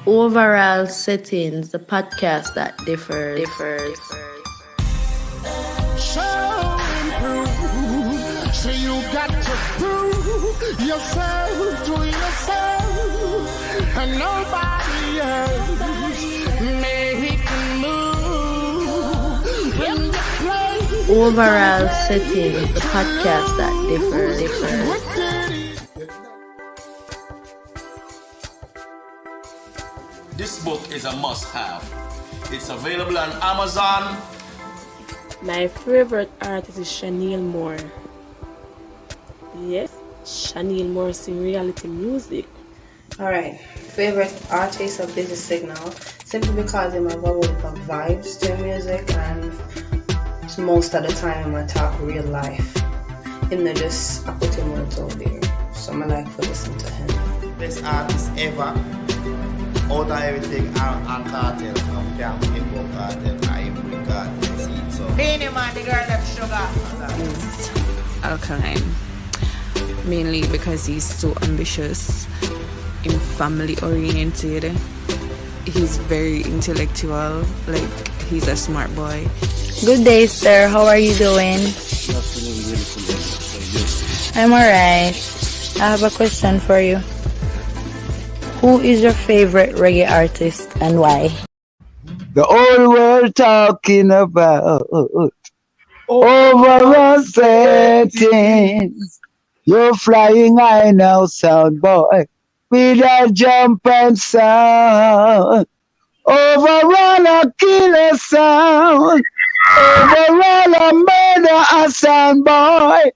Overall settings, the podcast that differs. So improve. So you got to prove yourself to yourself, and nobody else make a move. When you play Overall settings, the podcast that differs. This book is a must-have. It's available on Amazon. My favorite artist is Chanel Moore. Yes, Chanel Moore sing reality music. Alright, favorite artist of Busy Signal, simply because I'm a lot of vibes to music, and most of the time I talk real life. Him not just I put him words out there, so I like to listen to him. Best artist ever. Out of everything, and cartel from Camp, Invo Cartel, I Invo Cartel, see, so. Beanie Man, the girl that sugar. Is Alkaline, mainly because he's so ambitious and family oriented. He's very intellectual, like he's a smart boy. Good day, sir. How are you doing? I'm alright. I have a question for you. Who is your favorite reggae artist and why? The whole world talking about overall settings. You're flying high now, sound boy, with a jump and sound. Overall a killer sound. Overall a murder a sound boy.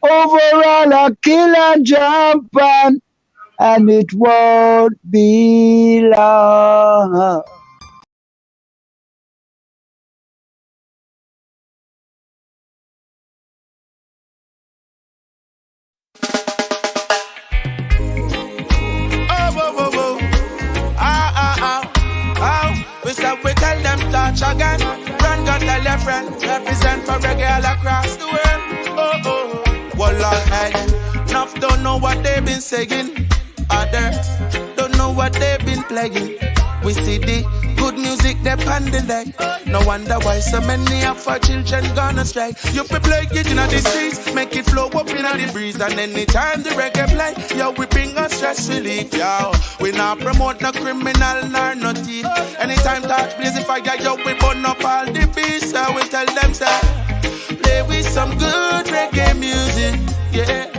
Overall a killer jump and it won't be long. We tell them touch again. Run, got tell your friend. Represent for reggae all across the world. Well, Lord, hey. Enough don't know what they've been saying. Others don't know what they've been playing. We see the good music they on the deck. No wonder why so many of our children gone astray. You fi play it in the streets, make it flow up in the breeze. And anytime the reggae play, yo, we bring us stress relief, yo. We not promote no criminal nor no thief. Anytime touch blaze the fire, yo, we burn up all the beasts. So we tell them, say, play with some good reggae music, yeah.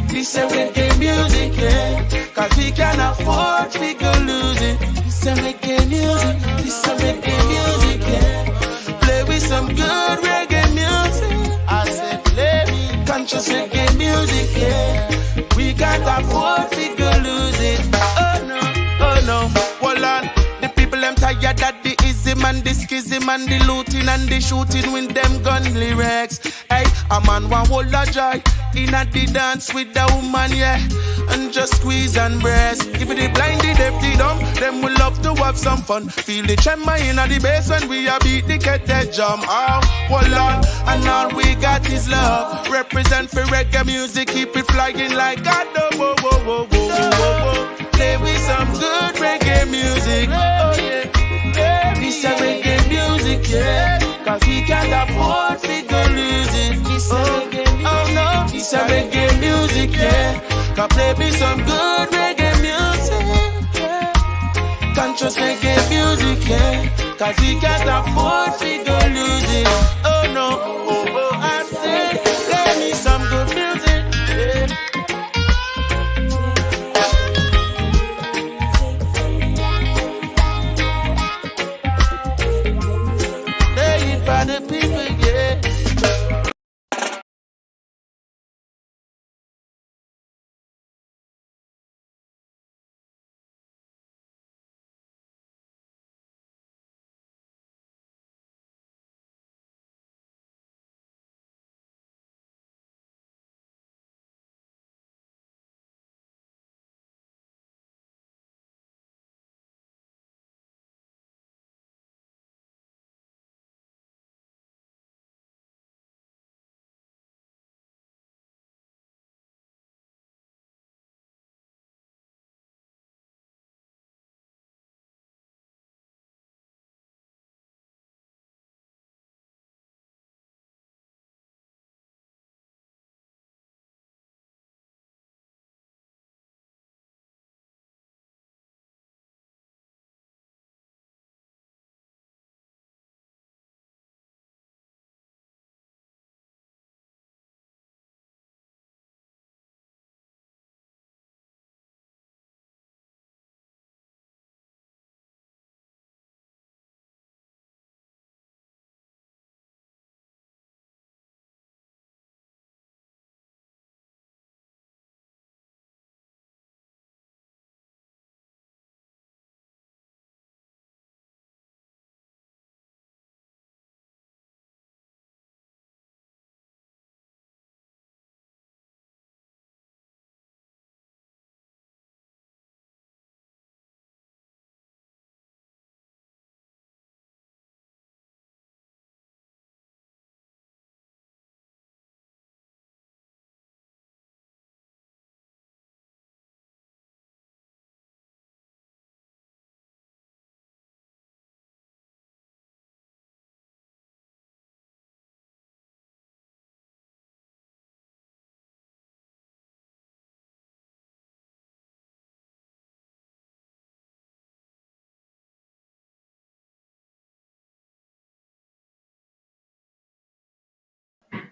This a reggae music, yeah. Cause we can afford to go lose it. This a reggae music, this a reggae music, yeah. Play with some good reggae music. I said play with conscious reggae music, yeah. We can't afford to go lose it. Oh no, hold on. The people them tired that the ism and the schism and the looting and the shooting with them gun lyrics. Hey, a man want hold a joy in a the dance with the woman, yeah, and just squeeze and breast. If the blind, the deaf, the dumb, them will love to have some fun. Feel the tremor in the bass when we a beat the cat that jump. Oh, hold on, and all we got is love. Represent for reggae music, keep it flying like God. Whoa, whoa, whoa, whoa, whoa, whoa. Play with some good reggae music. Oh yeah, this a reggae music, yeah. Cause we can't afford to go lose it. Oh no, this a reggae music, yeah. Can play me some good reggae music, yeah. Conscious reggae music, yeah. Cause we can't afford to go lose it. Oh no, I said, play me some good music, yeah. Play it for the people, yeah.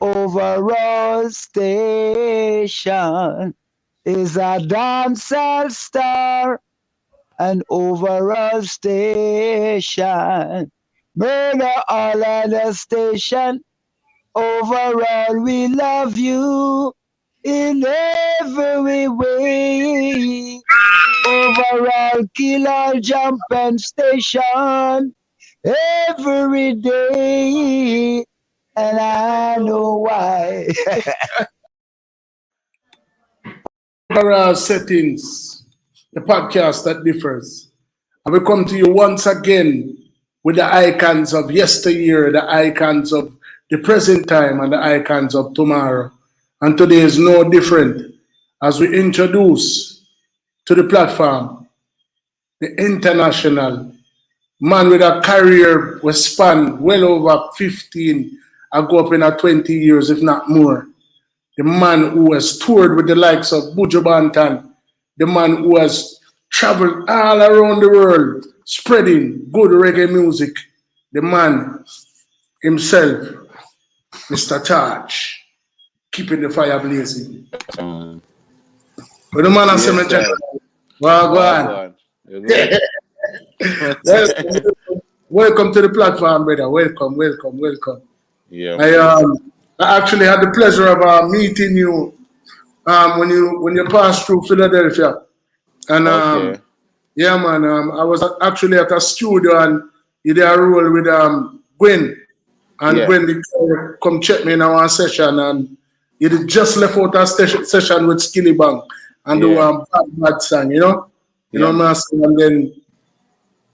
overall station is a dancehall star. An overall station. Murder all of the station. Overall, we love you in every way. Overall, killer jumping station every day. And I know why. Overall settings, the podcast that differs. And we come to you once again with the icons of yesteryear, the icons of the present time, and the icons of tomorrow. And today is no different as we introduce to the platform the international man with a career was span well over 15, I go up in 20 years, if not more. The man who has toured with the likes of Buju Banton, the man who has traveled all around the world spreading good reggae music, the man himself, Mr. Charge, keeping the fire blazing. But the man has cemetery. Well, go on. Welcome to the platform, brother. Welcome. Yeah. I actually had the pleasure of meeting you when you passed through Philadelphia, and yeah, man. I was actually at a studio and you did a role with Gwen, and Gwen did come check me in our session, and you did just left out a session with Skilly Bang and do bad song, you know, master, and then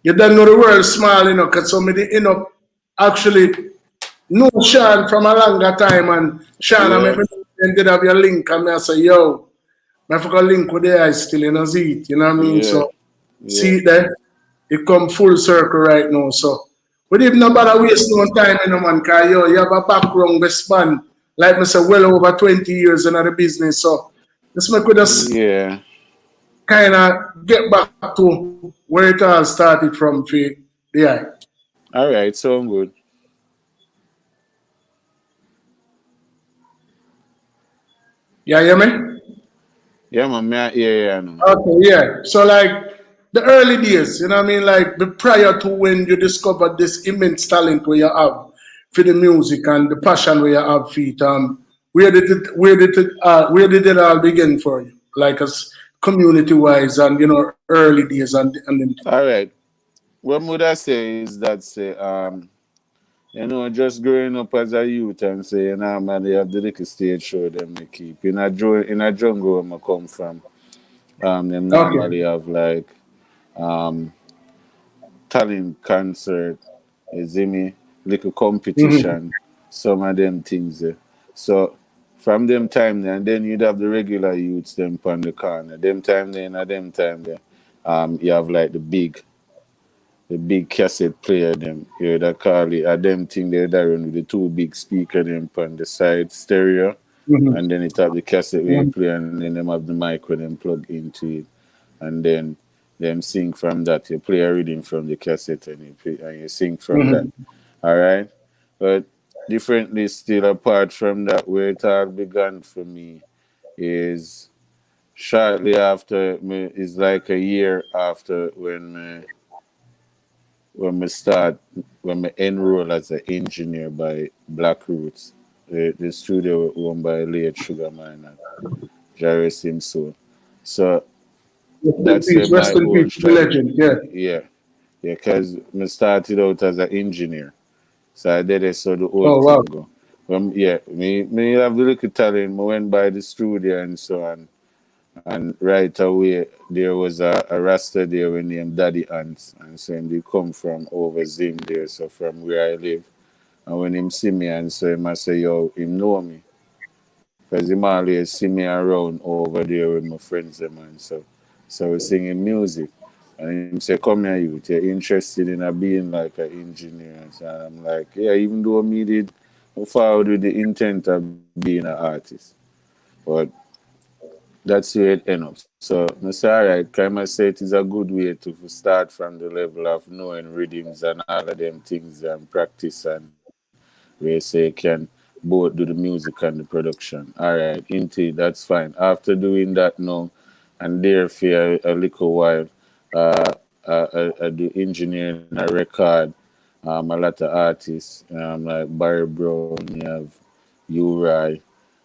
you don't know the world small, you know, because somebody, you know, actually know Sean from a longer time, and Sean, I did have your link, and I say, yo, I forgot link with the eyes still, you know, see it, you know what I mean? So, see it there, it come full circle right now, so. We didn't know about waste no time, you know, man, because yo, you have a background that span, like I said, well over 20 years in the business, so let's make with us kind of get back to where it all started from for the eye. All right, so good. Yeah, hear me? Yeah, man. Yeah. Okay, yeah. So, like, the early days, you know what I mean? Like, the prior to when you discovered this immense talent where you have for the music and the passion where you have for it, where did it all begin for you? Like, as community-wise and, you know, early days and then. All right. What would I say is that, you know, just growing up as a youth and say, you know, man, they have the little stage show them they keep. In a jungle where I come from, them normally have like talent concert, you see me, little competition, some of them things. So from them time there, and then you'd have the regular youths them on the corner. Them time there, you have like the big cassette player them. You that call it them thing they run with the two big speaker them on the side stereo. And then it have the cassette where you play, and then them have the mic where them plug into it. And then them sing from that. You play a reading from the cassette and you sing from that. Alright? But differently still apart from that, where it all began for me is shortly after is like a year after when I enroll as an engineer by Black Roots. The studio owned by late Sugar Miner, Jarvis Simso. So that's my whole legend, yeah, because I started out as an engineer. So I did it so the whole thing go. Me have the little talent, I went by the studio and so on. And right away, there was a Rasta there named Daddy Ants. And so they come from over Zim there, so from where I live. And when him see me and so him I say, yo, him know me. Because him always see me around over there with my friends them and so we singing music. And him say, come here youth, you're interested in being like an engineer. And so I'm like, yeah, even though me did forward with the intent of being an artist. But that's where it ends up. So I say, all right, can I say it is a good way to start from the level of knowing rhythms and all of them things and practice and where you say you can both do the music and the production. All right, indeed, that's fine. After doing that now, and there for a little while, uh, I do engineering a record. A lot of artists, like Barry Brown, you have Uri,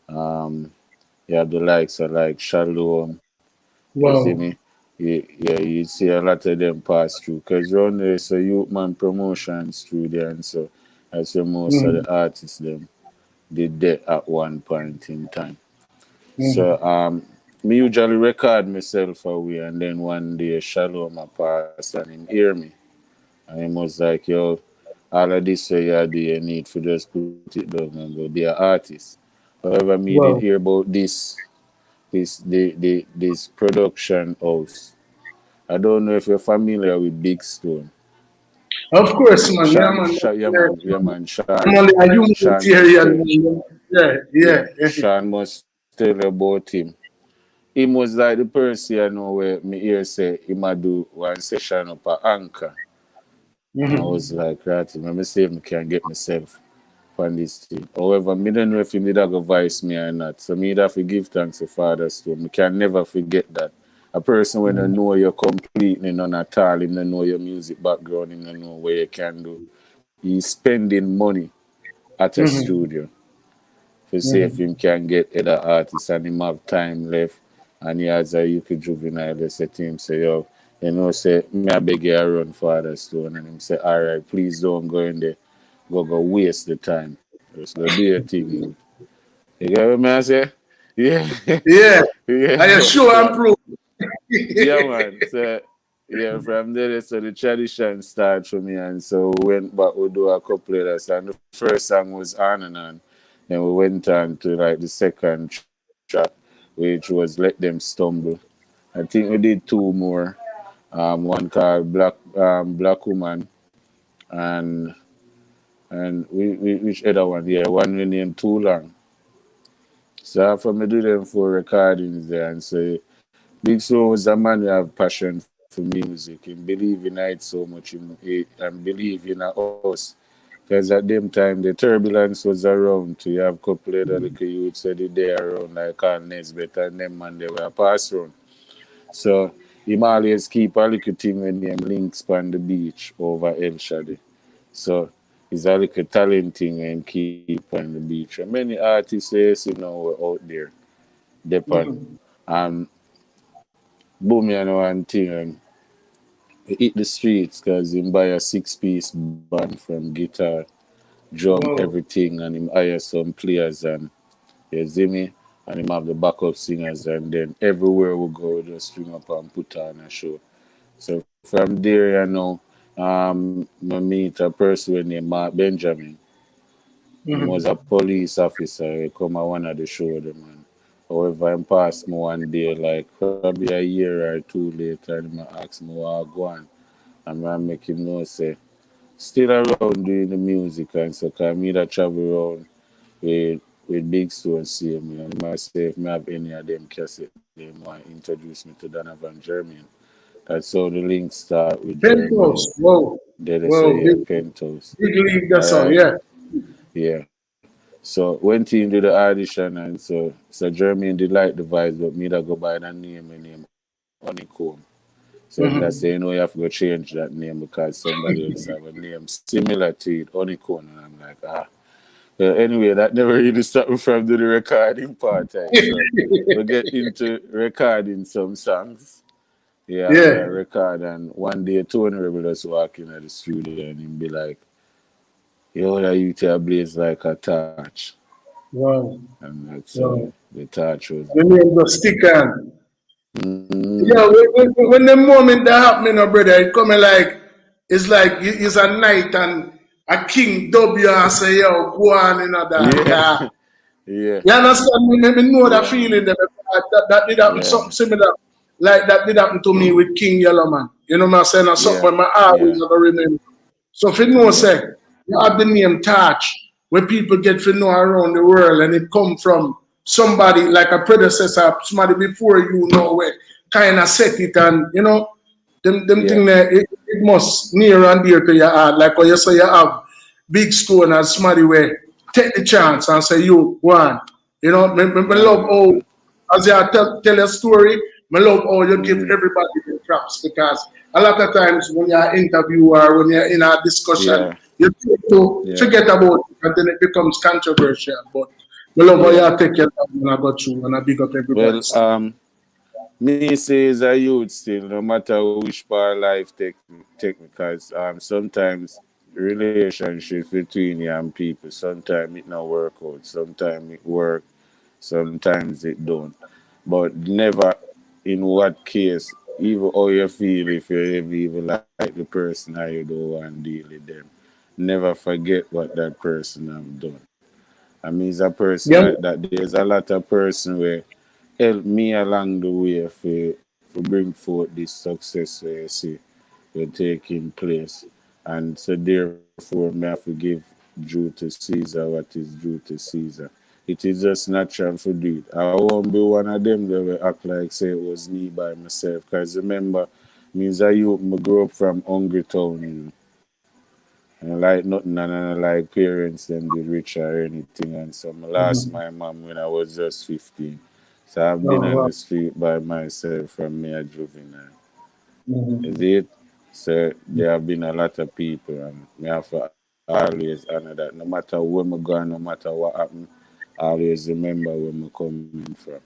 um, you have the likes of like Shalom, you see Wow. me? Yeah, you see a lot of them pass through because around there it's a youth man promotions through there, and so I say most of Mm. the artists them did that at one point in time. Mm. So me usually record myself away, and then one day Shalom a pass and him hear me, and he was like, "Yo, all of this way you do, you need to just put it down and go be an artist." However, me did Wow. hear about this production house. I don't know if you're familiar with Big Stone. Of course, man. Yeah, man. Yeah, man, I'm only a Sean must humanitarian, tell, man. Yeah, yeah. yeah, Sean must tell about him. Him was like the person I know where me hear say he might do one session up at Anchor. And I was like, right, let me see if I can get myself on this thing. However, me don't know if he did have a vice me or not. So me have to give thanks to Father's too. Me can never forget that. A person when I know you completely none at all, him don't know your music background, him don't know what you can do. He's spending money at a studio to see if him can get other artists and him have time left and he has a UK juvenile they say to him say, yo, you know, say me I beg you run Father Stone and him say, alright, please don't go in there, go waste the time. Just go do your thing, you. You get what I say? Yeah. Yeah. I Yeah. assure and So prove. yeah, man. So yeah, from there, so the tradition started for me, and so we went back. We do a couple of us, and the first song was On and On. Then we went on to like the second track, which was Let Them Stumble. I think we did two more. One called Black Woman, and we which other one? Yeah, one we named Too Long. So after me do them four recordings there, and so Big Soul was a man who have passion for music and believe in it so much and believe in us. Because at them time the turbulence was around to you have a couple of the little youths said they around like Carl Nesbitt and them man they were pass around. So him always keep a little thing when him links on the beach over El Shadi. So it's a little talent thing and keep on the beach. And many artists yes, you know, were out there. Depend. Um Boom, you know, one thing, and he hit the streets because him buy a 6-piece band from guitar, drum, Wow. everything, and him hire some players, and you see me, and him have the backup singers, and then everywhere we go, we just string up and put on a show. So from there, you know, I meet a person named Mark Benjamin. He was a police officer. He come at one of the show them, man. However, I passed me one day, like probably a year or two later, and I asked me what I go on. And I make him know, say, still around doing the music and so, cause me that travel around with Big Stone see me. And I say, if I have any of them cassette, they might introduce me to Donovan Germain. That's how the link start with Germain. Penthouse. Wow. Then they say, Wow. yeah, Penthouse. Big league that All song, right. yeah. Yeah. So went in did the audition and so Germain did like the vibes, but me that go by that name Honeycomb. So him that say, you know, you have to go change that name because somebody else have a name similar to it, Honeycomb. And I'm like, ah. Well, anyway, that never really stopped me from doing the recording part time. So we get into recording some songs. Yeah, we Yeah. record and one day Tony Rebel just walk in at the studio and him be like, yo, that you tell blaze like a torch. Wow. And that's Wow. the torch was. The name just stick on. Mm-hmm. Yeah, when the moment that happening, brother, it coming like it's like it's a night and a king W and say, yo, go on, you know that. Yeah. Yeah. Yeah. You understand me? Let me know that Yeah, feeling man. that did happen, Yeah. something similar. Like that did happen to me with King Yellow Man. You know what I'm saying? That's Yeah. something my always Yeah. gonna remember. So if you know Yeah. say you have the name Touch, where people get to know around the world and it come from somebody like a predecessor, somebody before you know where kind of set it and you know them Yeah. thing there it must near and dear to your heart. Like when you say you have Big Stone and somebody where take the chance and say, you, go on. You know, me love how, as you tell a story, I love how you give everybody the props, because a lot of times when you're an interviewer or when you're in a discussion, you tend to forget about it and then it becomes controversial. But I love how you take your time when I go through and I big up everybody. Well, me say as a youth still, no matter which part of life take because sometimes relationships between you and people, sometimes it not work out, sometimes it work, sometimes it don't. But never in what case, even how you feel, if you ever even like the person how you don't want to deal with them, never forget what that person have done. I mean, as a person like that, there's a lot of person where help me along the way for bring forth this success where you see will taking place. And so therefore me have to give due to Caesar what is due to Caesar. It is just natural for do it. I won't be one of them that will act like say it was me by myself. Because remember, me as a youth, I grew up from Hungry Town, you know. And like nothing, and I like parents them did rich or anything. And so I lost my mom when I was just 15. So I've been on the street by myself from me a juvenile. Is it? So there have been a lot of people, and me have to always honor that. No matter where I go, no matter what happened, always remember where I'm coming from.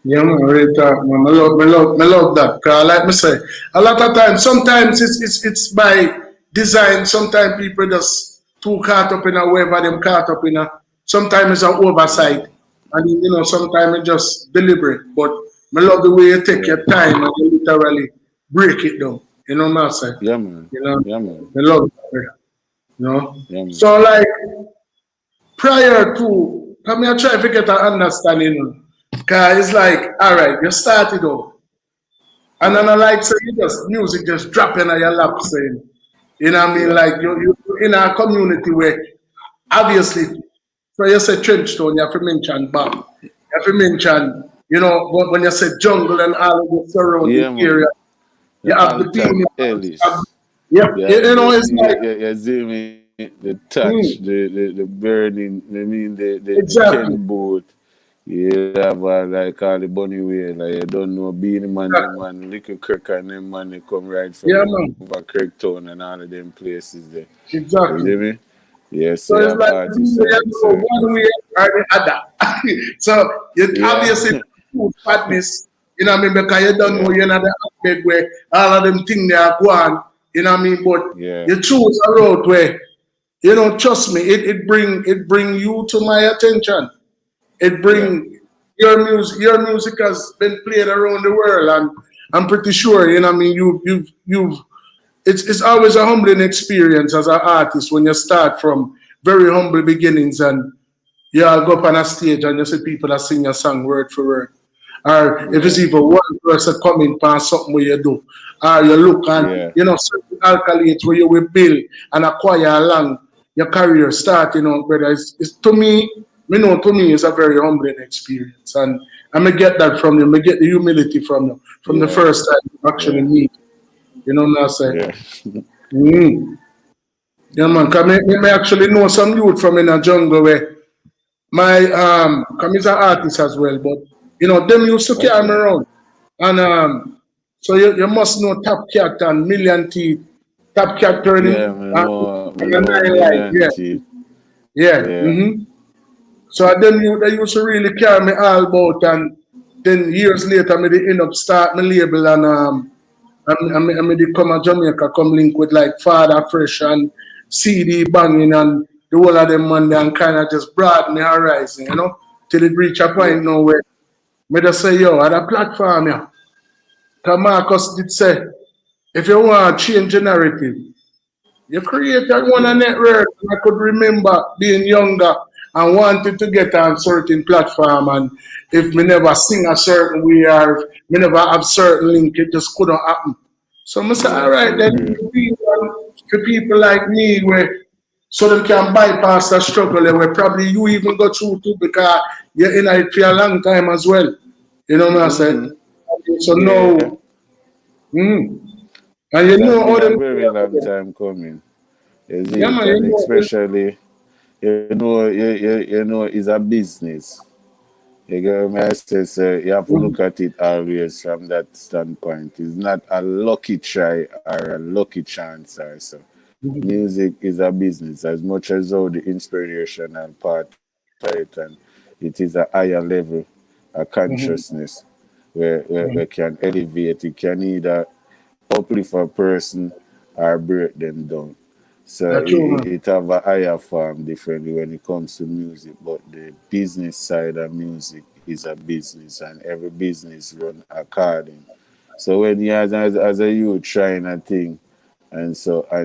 Yeah, man, real talk, man. I love that. Cause like me say, a lot of times, sometimes it's by design. Sometimes people just too caught up in a whatever them caught up in a. Sometimes it's an oversight, and you know, sometimes it's just deliberate. But I love the way you take your time and you literally break it down. You know what I'm saying? Yeah, man. You know, yeah, man. I love that. You know. Yeah, man. So like prior to, come here, try to get an understanding. Cause it's like, all right, you started off, and then I like say you just music just dropping on your lap saying, you know what I mean? Like you in a community where obviously, so you say Trenchtown, you have to mention Bam, you have to mention, you know, when you say jungle and all of the surrounding area, you have the people. You know, it's like you see me, the touch, the burning, I mean the Ken boat. You have like all the bunny way, like you don't know being man, Little Kirk and them man they come right from over Kirktown and all of them places there. Exactly. You see me? Yes, so it's like one way or the other. So you obviously fatness, you know what I mean, because you don't know you're not the aspect where all of them things they are going, you know what I mean, but you choose a road where, you know, trust me, it bring you to my attention. It bring your music has been played around the world, and I'm pretty sure, you know what I mean, you've it's always a humbling experience as an artist when you start from very humble beginnings and you all go up on a stage and you see people that sing your song word for word. Or if it's even one person coming past something where you do, or you look and you know certain accolades where you will build and acquire along your career start, you know, brother. It's to me, you know, to me it's a very humbling experience. And I'm gonna get that from you, I get the humility from you from the first time you actually meet. You know what I'm saying? Yeah, man, because I actually know some youth from in a jungle where my come he's an artist as well, but you know, them used to carry me around. And so you must know Top Cat and Million Teeth, Top Cat turning So they used to really carry me all about, and then years later I end up start my label, and I did come to Jamaica, come link with like Father Fresh and CD Banging and the whole of them man and kind of just broaden my horizon, you know, till it reach a point now where me just say, yo, at a platform, yeah. Because Marcus did say, if you want to change the narrative, you create that one on network. I could remember being younger and wanted to get on certain platform, and if me never sing a certain way or me never have certain link, it just couldn't happen. So I say, all right, then for people like me where so they can bypass that struggle where probably you even go through too because you're in it for a long time as well. You know what I'm saying? So no. And you know all a very long time coming. Yeah, man, especially it's a business. You get what I say? So you have to look at it always from that standpoint. It's not a lucky try or a lucky chance or so. Music is a business as much as all the inspirational part of it, and it is a higher level of consciousness where can elevate. It can either uplift a person or break them down. So That's true, man. it have a higher form differently when it comes to music, but the business side of music is a business, and every business run according. So when you as a youth trying a thing, and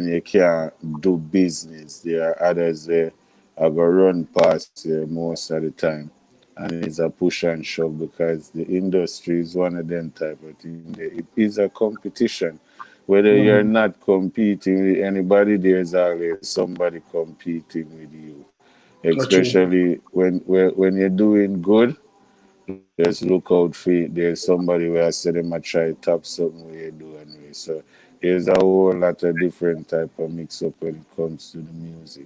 you can't do business, there are others there are gonna run past you most of the time, and it's a push and shove because the industry is one of them type of thing. It is a competition. Whether you're not competing with anybody, there's always somebody competing with you. That's true. Especially when you're doing good, just look out for it. There's somebody where I said them I try top something where you do anyway. So there's a whole lot of different type of mix up when it comes to the music.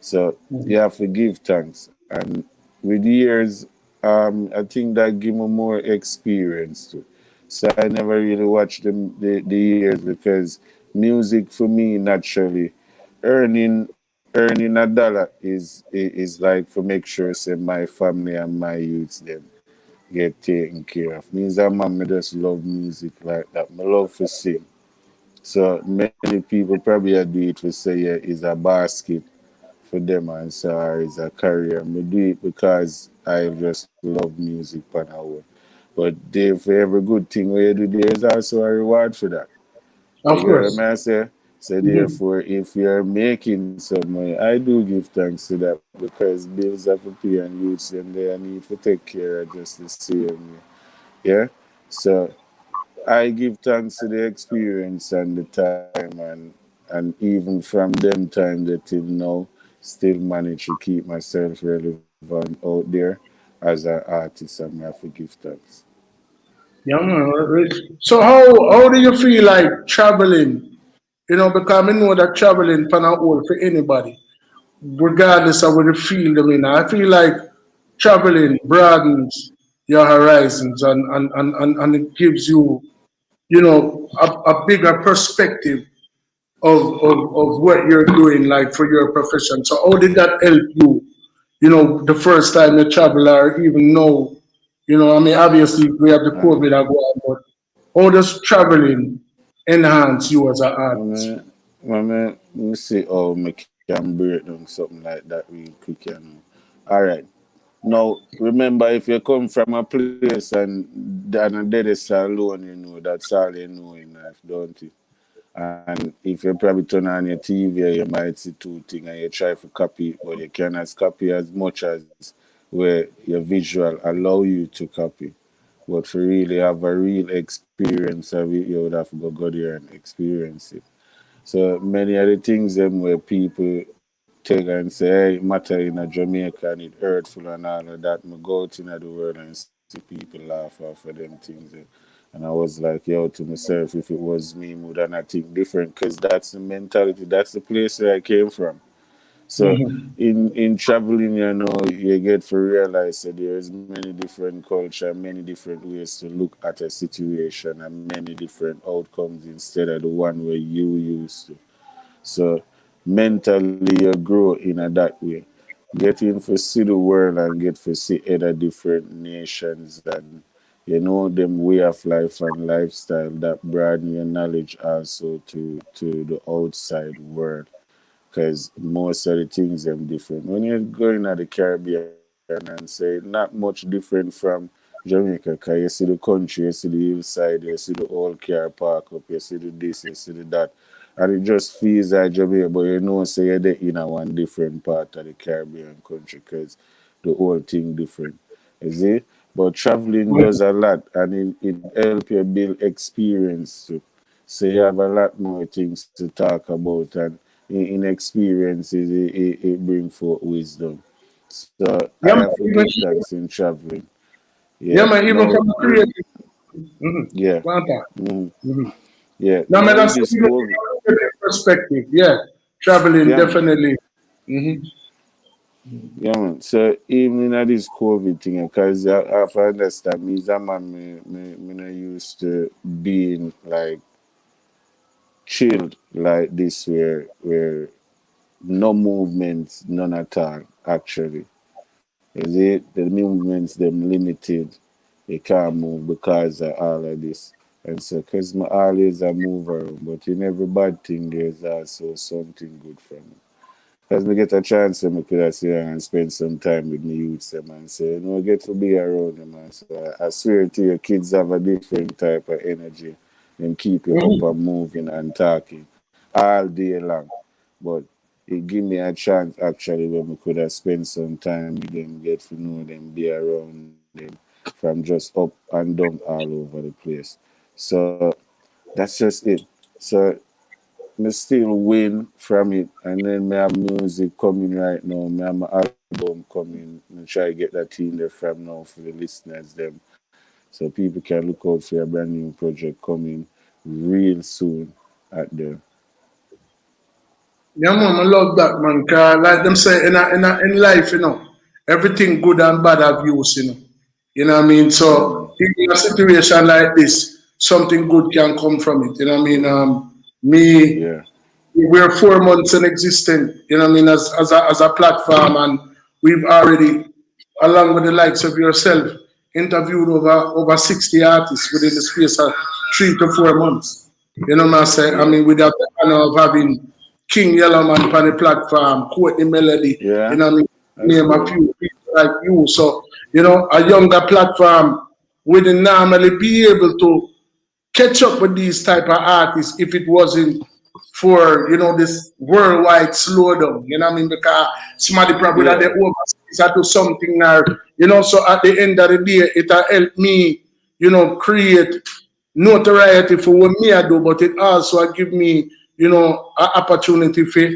So you have to give thanks. And with years, I think that give me more experience too. So I never really watched the years because music for me naturally earning a dollar is like for make sure say my family and my youths them get taken care of. Means that man me just love music like that. Me love to sing. So many people probably do it for say yeah, is a basket for them and so or is a career. Me do it because I just love music pan our own. But there for every good thing where you do there is also a reward for that. Of You get course. what I say? So therefore, if you're making some money, I do give thanks to that because bills have to pay and youths and they need to take care of just the same. Yeah. So I give thanks to the experience and the time and even from them time that till now still manage to keep myself relevant out there as an artist and I have to give thanks. Yeah, man. So how do you feel like traveling? Because I know that traveling can not hold for anybody, regardless of what you feel them in. I feel like traveling broadens your horizons and it gives you, a bigger perspective of what you're doing, like for your profession. So how did that help you, the first time you travel or even know, I mean, obviously we have the COVID that go on, but how does traveling enhance you as an I artist? mean, let me see how I can break down something like that real quick. All right. Now, remember, if you come from a place and a dead is alone, that's all you know in life, don't you? And if you probably turn on your TV, you might see two things and you try to copy, but you cannot copy as much as where your visual allow you to copy. But for really have a real experience of it, you would have to go there and experience it. So many of the things them where people take and say, hey, matter in a Jamaica and it hurtful and all of that. Me go out in the world and see people laugh off of them things. And I was like, yo, to myself, if it was me, would I not think different? Because that's the mentality, that's the place where I came from. So in traveling, you get to realize that there's many different culture, many different ways to look at a situation and many different outcomes instead of the one where you used to. So mentally you grow in a that way. Getting to see the world and get to see other different nations and them way of life and lifestyle that broaden your knowledge also to the outside world because most of the things are different. When you're going to the Caribbean and say not much different from Jamaica, because you see the country, you see the hillside, you see the old car park up, you see the this, you see the that, and it just feels like Jamaica, but say you're there in a one different part of the Caribbean country because the whole thing different. You see? But traveling does a lot and it help you build experience too. So you have a lot more things to talk about and in experiences, it bring forth wisdom. So I Yeah, have man, to give thanks in traveling. Yeah. yeah, man, even Now, from a creative. yeah, Go on, Pat. mhm, Mhm. yeah. No, Now man, with that's this even COVID, from a creative perspective. Yeah, traveling yeah, definitely. Hmm. Yeah, man. So even in this COVID thing, because I understand me, that man, me not used to being like chilled like this, where no movements, none at all. Actually, is it the movements them limited? They can't move because of all of this. And so, because my always a mover, but in every bad thing, there's also something good from it. As me get a chance, I could have sit and spend some time with my youths, them and say, get to be around them. And so I swear to you, kids have a different type of energy and keep you up and moving and talking all day long. But it give me a chance actually when we could have spent some time with them, get to know them, be around them from just up and down all over the place. So that's just it. So me still win from it, and then me have music coming right now. Me have my album coming. Me try to get that in there from now for the listeners them, so people can look out for a brand new project coming real soon at them. Yeah, man, I love that, man. Cause like them say in life, everything good and bad have use, You know what I mean? So in a situation like this, something good can come from it. You know what I mean? Me, Yeah, we're 4 months in existence, you know what I mean, as a platform, and we've already, along with the likes of yourself, interviewed over 60 artists within the space of 3 to 4 months. You know what I'm saying? I yeah, mean, we have the honor of having King Yellowman on the platform, Courtney Melody, you yeah. know what I mean? That's Name a good. few people like you. So, a younger platform wouldn't normally be able to catch up with these type of artists if it wasn't for this worldwide slowdown. You know what I mean? Because somebody probably that they Yeah, overseas or do something, or so at the end of the day it will help me, create notoriety for what me I do, but it also give me, an opportunity for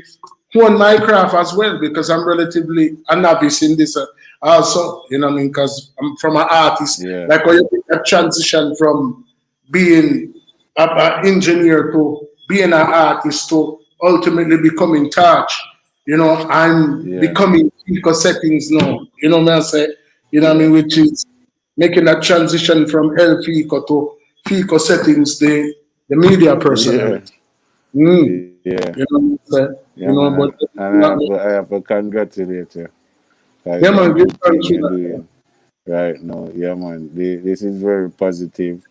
hone my craft as well, because I'm relatively a novice in this also, you know what I mean? Because I'm from an artist, yeah, like when you make a transition from being an engineer to being an artist to ultimately becoming touch. I'm yeah, becoming Fico settings now. You know what I say? You know what I yeah, mean? Which is making that transition from El Fico to Fico settings, the media yeah, personality. Mm. yeah. You know what I say? Yeah, man, But and I have to congratulate you. yeah, It's a man, give good thanks thing for you're that. doing right now. Yeah, man. This is very positive,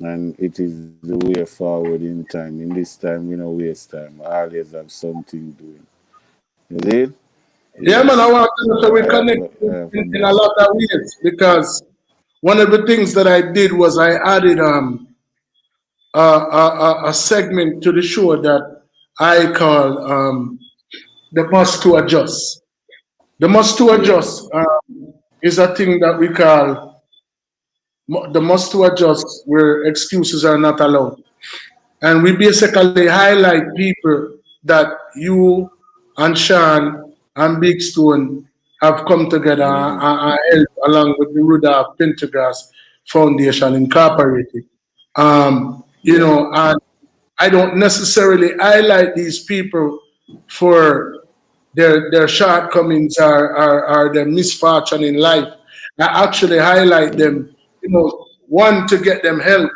and it is the way forward in time. In this time, we don't waste time. I always have something doing. Is it? Yeah, man, I Yes. want to know so So we connect I have to in a bless lot you. of ways, because one of the things that I did was I added a segment to the show that I call the must to adjust. The must to Yeah. adjust is a thing that we call the must to adjust, where excuses are not allowed. And we basically highlight people that you and Sean and Big Stone have come together Mm-hmm. and help along with the Rudolph Pendergrass Foundation Incorporated. Yeah. And I don't necessarily highlight these people for their shortcomings or their misfortune in life. I actually highlight Mm-hmm. them, one, to get them help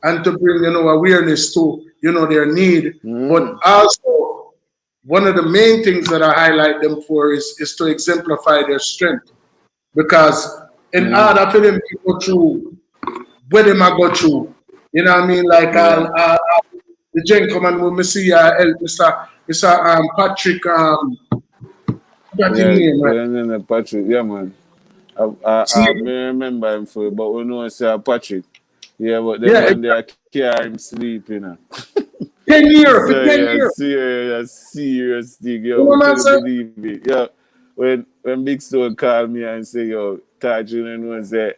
and to bring, awareness to, their need. But Mm-hmm. also, one of the main things that I highlight them for is to exemplify their strength. Because in Mm-hmm. order for them to go through what them I go through, you know what I mean? Like Yeah. the gentleman will me see help Mr. Patrick that his Yeah. name, right? Yeah. And then Patrick. Yeah, man. I See, may remember him for, but we know say Patrick. Yeah, but the yeah, man there care him sleeping. 10 year for So 10 year. a serious thing. You Yo, know we what I'm couldn't saying? believe it. Yo, when Big Stone called me and say, yo, Taj, say,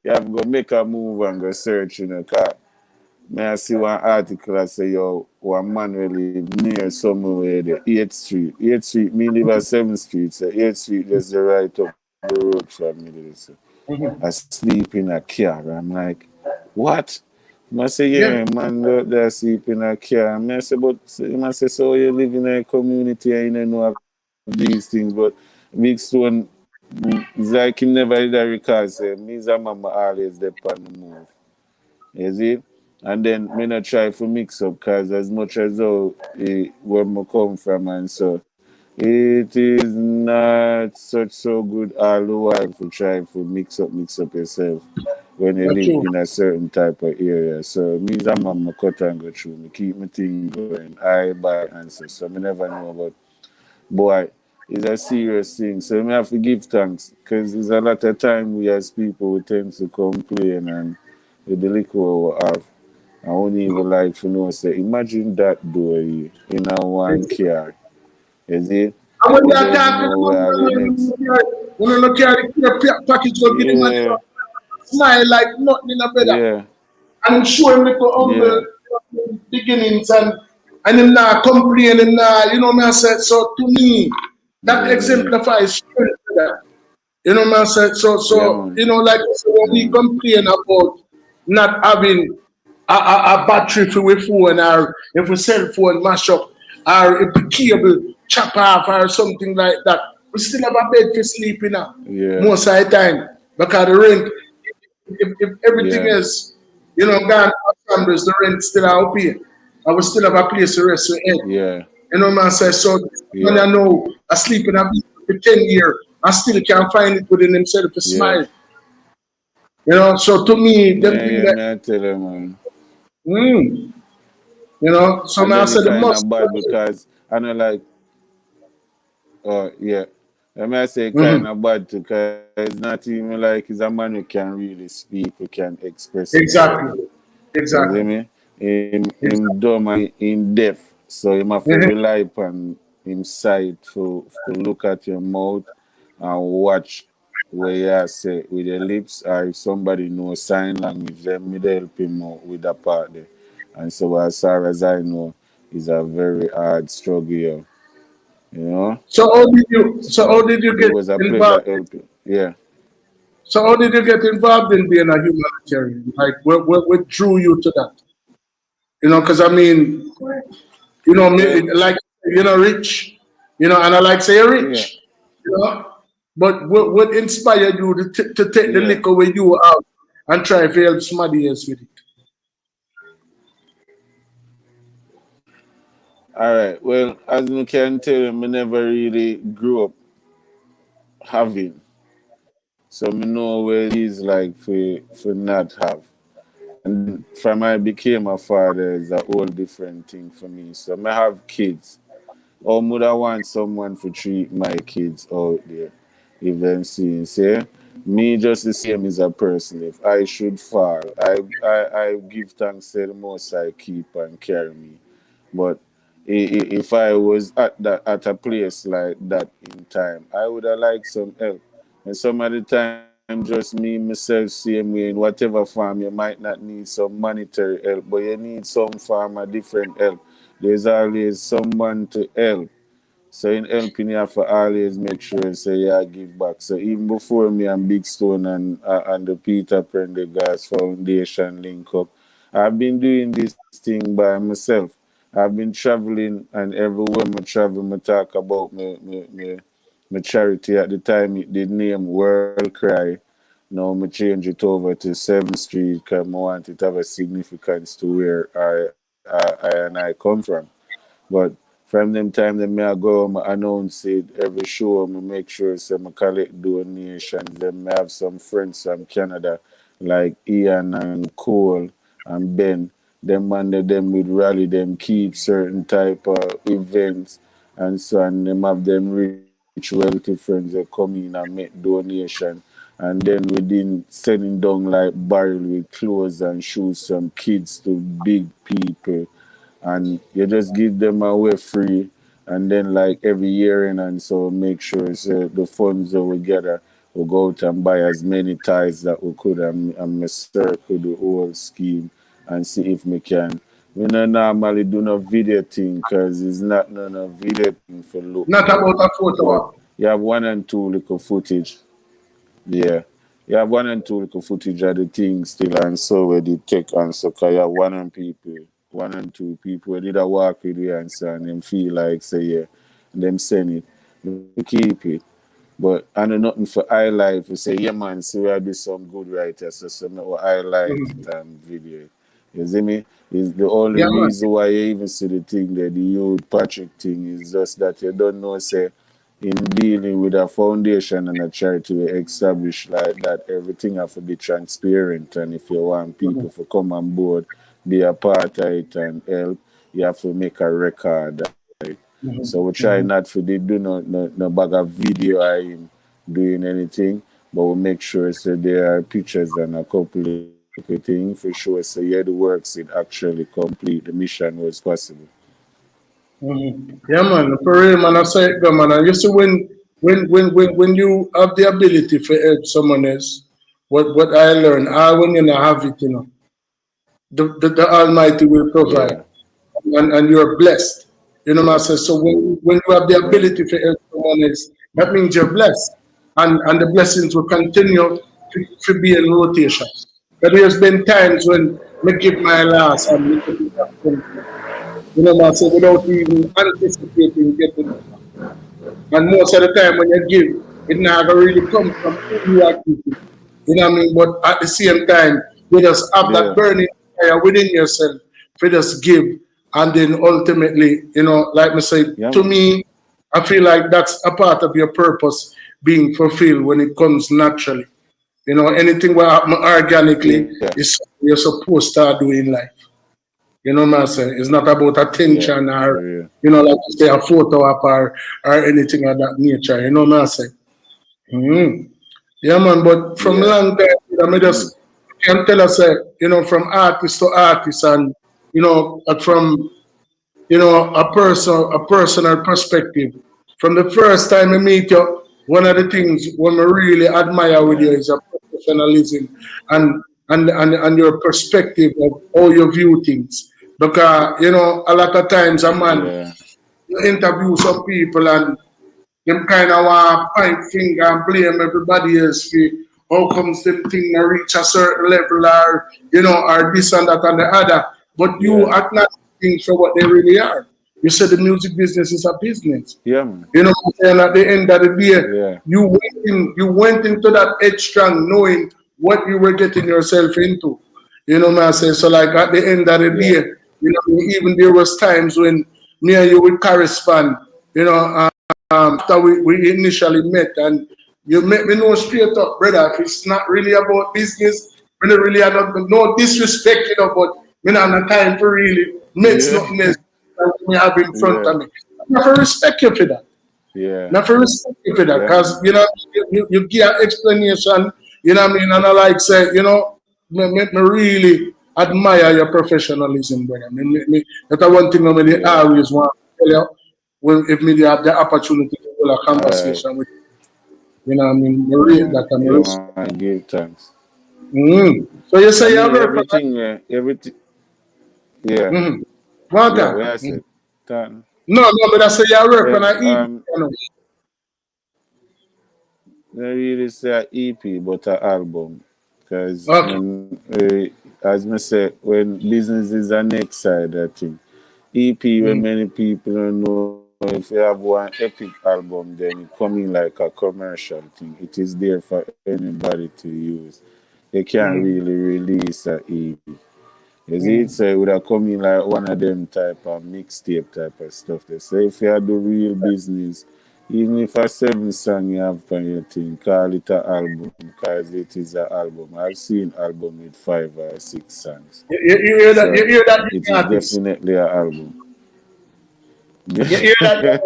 you have to go make a move and go search, cause may I see one article that say, yo, one man really near somewhere there, 8th Street. 8th Street, me live at 7th Street, so 8th Street just the right up the road from me there, so. Mhm. I sleep in a car. I'm like, what? I say, Yeah. yeah, man, they sleep in a car. I say, but I say, so you live in a community and you don't know of these things, but Big Stone, it's like him never did a record say, me and mama always dey on the move. You see? And then me not try to mix up because as much as how where me come from and so it is not such so good all the while to try to mix up yourself when you live in a certain type of area. So me and mama cut and go through. Me keep my thing going. I buy answers. So me never know about boy, it's a serious thing. So we have to give thanks because there's a lot of time we as people we tend to complain and with the liquor we have. I won't even like to know say imagine that door in a one car. Is it? And when We they are don't talking know where the next. when you look at the package, go get him and smile like nothing in a better. Yeah. And him show him little humble beginnings and him not complain, him not, you know me I said. So to me, that exemplifies strength to that. You know me I said. So you know, like when we complain about not having a battery for our phone or if a cell phone mash up or if the cable chop off or something like that, we still have a bed to sleep in most of the time because the rent, if everything is, you know, gone families, the rent still out here. I will still have a place to rest your head. Yeah. You know what I'm saying? So when I know I sleep in a bed for 10 years, I still can't find it within himself to smile. You know, so to me, them thing that I tell you, man. you know, so And I then said it the kind must. of bad because I know like yeah. I mean, I say kind of bad too, because it's not even like he's a man who can really speak, who can express himself. Exactly. You see me? Him dumb and in deaf, so you have to rely upon him sight to look at your mouth and watch where you say with your lips, or if somebody knows sign language, then me dey help him out with that part there. And so as far as I know, it's a very hard struggle, you know. So how did you It get was a pleasure involved? helping. Yeah. So how did you get involved in being a humanitarian? Like what drew you to that? You know, because I mean, you know, Well, like you know, rich, you know, and I like say yeah. rich, you know. But what inspired you to take the Yeah. liquor where you were out and try to help somebody else with it? All right. Well, as you can tell, I never really grew up having. So me know where it is like for not have. And from I became a father is a whole different thing for me. So I have kids. Or would I want someone to treat my kids out there if them see say me just the same as a person. If I should fall, I give thanks to the most I keep and carry me. But if I was at a place like that in time, I would have liked some help. And some of the time, just me myself, same way in whatever form, you might not need some monetary help, but you need some form of different help. There's always someone to help. So in helping, you have to always make sure and say, yeah, give back. So even before me and Big Stone and the Peter Prendergast Foundation link up, I've been doing this thing by myself. I've been traveling, and everywhere I travel, I talk about my charity. At the time, it did name World Cry. Now I change it over to 7th Street because I want it to have a significance to where I come from. But from them time that me I go I announce it every show, I make sure say I collect donations. Then I have some friends from Canada like Ian and Cole and Ben. Them under them would rally them keep certain type of events and so and them have them rich wealthy friends that come in and make donation. And then within sending down like barrel with clothes and shoes from kids to big people and you just give them away free and then like every year in and so make sure so the funds that we gather we go out and buy as many ties that we could and me circle the whole scheme and see if we can. We don't normally do no video thing because it's not no video thing for look Not good. about a But photo. you have one and two little footage. Yeah. You have one and two little footage of the thing still and so where the take and so cause you have one and two people where did I walk with the answer and them feel like say yeah, them send it. We keep it. But I know nothing for highlight. We say, yeah, man, so we do some good writers, so some will highlight it and video. You see me? Is the only Yeah, man. reason why you even see the thing that the youth Patrick thing is just that you don't know, say, in dealing with a foundation and a charity we establish like that, everything have to be transparent. And if you want people to come on board, be a part of it and help, you have to make a record. So we try not to do no bag of video of him doing anything, but we make sure so there are pictures and a couple of things for sure. So yeah, the works it actually complete. The mission was possible. Yeah, man. For real, man. I say it, man. And you see, when you have the ability to help someone else, what I learned, when you not have it, the Almighty will provide, and you're blessed. You know what I say? So when you have the ability to help someone else, that means you're blessed, and the blessings will continue to be in rotation. But there's been times when I give my last and me give it back. You know what I say? Without even anticipating getting it. And most of the time when you give, it never really comes from who you are giving. You know what I mean? But at the same time, you just have that burning fire within yourself to just give. And then ultimately, like I say, to me, I feel like that's a part of your purpose being fulfilled when it comes naturally. Anything what happen organically is what you're supposed to do in life. You know what I'm saying? It's not about attention or, like you say, a photo up or anything of that nature. You know what I'm saying? Yeah, man, but from long time, I just can tell us, from artist to artist and, from, a personal perspective. From the first time I meet you, one of the things when I really admire with you is your professionalism and your perspective of how you view things. Because, a lot of times a man you interview some people and them kind of want to point finger and blame everybody else for how comes them thing to reach a certain level or this and that and the other. But you acknowledge things for what they really are. You said the music business is a business. Yeah, man. You know what I'm saying? At the end of the day, you went into that headstrong knowing what you were getting yourself into. You know what I'm saying? So like at the end of the day, even there was times when me and you would correspond, after we initially met, and you make me know straight up, brother, if it's not really about business, we don't really have no disrespect, but we don't have time to really make something else that we have in front of me. I have to respect you for that. Yeah. Not for respect you for that, because you give an explanation, and I like say, me really admire your professionalism, brother. That's one thing I always want to tell you if me have the opportunity to hold a conversation with you. You know what I mean? I read that and I give thanks. So you say you have everything, everything. Yeah. What I said. No, but I say you work on an EP. I really say an EP, but an album. Because as I say, when business is the next side, I think. EP, when many people don't know, if you have one epic album, then it coming like a commercial thing. It is there for anybody to use. You can't really release an EP. You see, it would have come in like one of them type of mixtape type of stuff. They say if you have the real business, even if a 7 song you have on your thing, call it an album because it is an album. I've seen album with 5 or 6 songs. You hear that? You hear that? It is definitely an album. You hear that?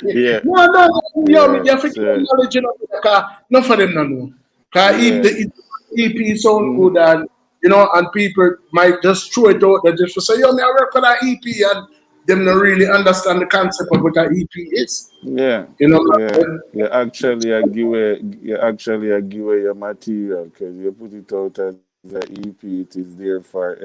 Yeah. No, you have to get knowledge, because none of them don't know. Because the EP sound good and people might just throw it out there just to say, I work on an EP, and them not really understand the concept of what an EP is. Yeah. You actually give away your material because you put it out as an EP. It is there for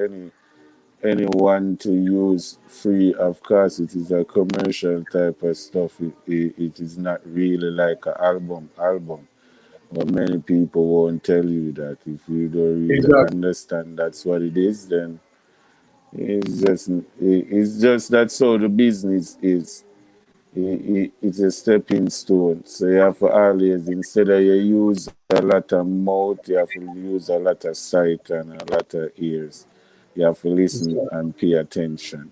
anyone to use free. Of course, it is a commercial type of stuff. It is not really like an album. But many people won't tell you that. If you don't really understand that's what it is, then it's just that's how the business is. it's a stepping stone. So you have to always, instead of you use a lot of mouth, you have to use a lot of sight and a lot of ears. You have to listen and pay attention.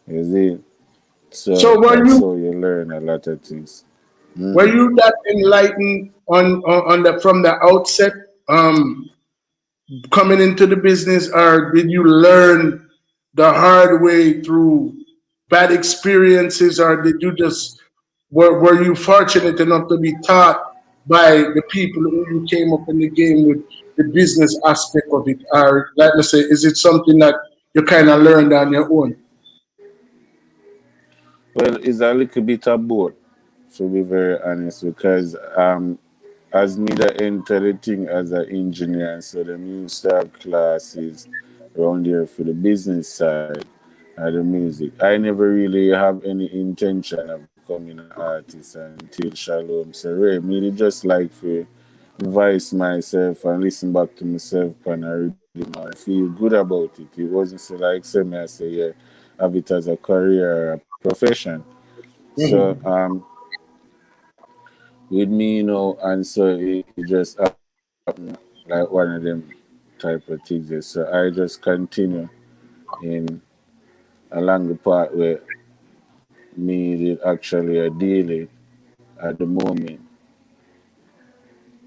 You see? So So that's how you learn a lot of things. were you that enlightened on the from the outset, coming into the business, or did you learn the hard way through bad experiences, or did you just were you fortunate enough to be taught by the people who you came up in the game with the business aspect of it, or let me say, is it something that you kind of learned on your own? Well, it's a little bit of both, to be very honest, because as me that enter the thing as an engineer, so them used to have classes around here for the business side of the music. I never really have any intention of becoming an artist until Shalom. So me just like to voice myself and listen back to myself and I rhythm and feel good about it. It wasn't so like say me I say yeah, have it as a career or a profession. So Mhm. with me, and so it just happened like one of them type of things. So I just continue in along the part where me did actually a daily at the moment.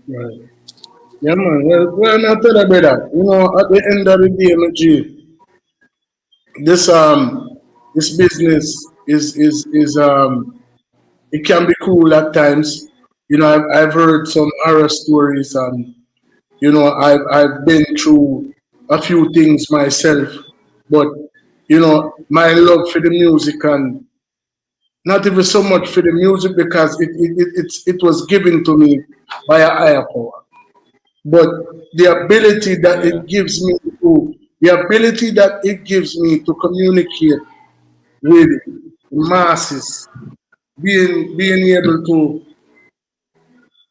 Right. Yeah, man. Well, I tell you, brother. At the end of the day, my G, this this business is it can be cool at times. I've heard some horror stories, and I've been through a few things myself. But my love for the music, and not even so much for the music because it was given to me by a higher power. But the ability that Yeah. it gives me to communicate with masses, being able to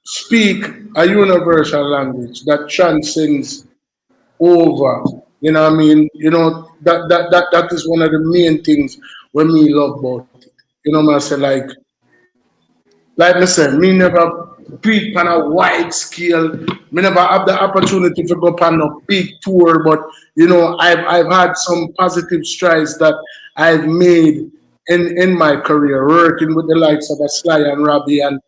speak a universal language that transcends over. You know what I mean? That is one of the main things when me love about it. Man, I say like I said, me never big on a wide scale. Me never have the opportunity to go on a big tour, but I've had some positive strides that I've made in my career, working with the likes of a Sly and Robbie, and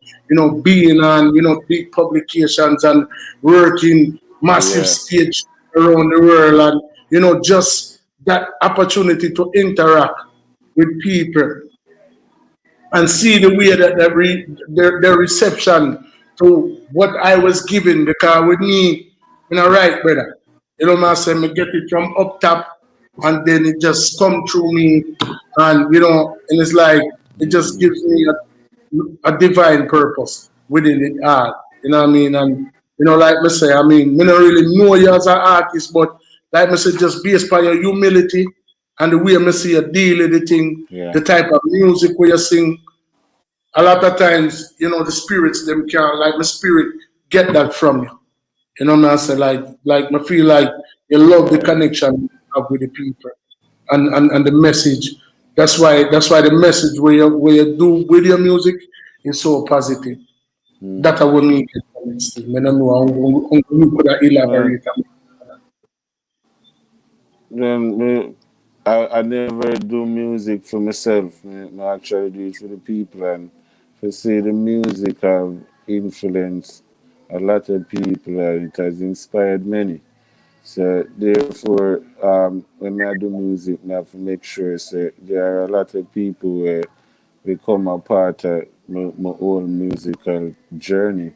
being on big publications and working massive Yeah. stage around the world, and just that opportunity to interact with people and see the way that their reception to what I was given. Because with me, right, brother, I say me get it from up top, and then it just come through me, and and it's like it just gives me a divine purpose within it all. You know what I mean? And like me say, I mean, me not really know you as an artist, but like me say, just based on your humility and the way me see you deal with the thing, Yeah. the type of music where you sing, a lot of times, the spirits them can like my spirit get that from you. Man, I say like I feel like you love the Yeah. connection you have with the people and the message. That's why the message where you do with your music is so positive. That I will need it. I don't know how you could Well, elaborate on then I never do music for myself. I actually do it for the people, and to say the music have influenced a lot of people and it has inspired many. So therefore, when I do music, I have to make sure so there are a lot of people where become a part of my own musical journey.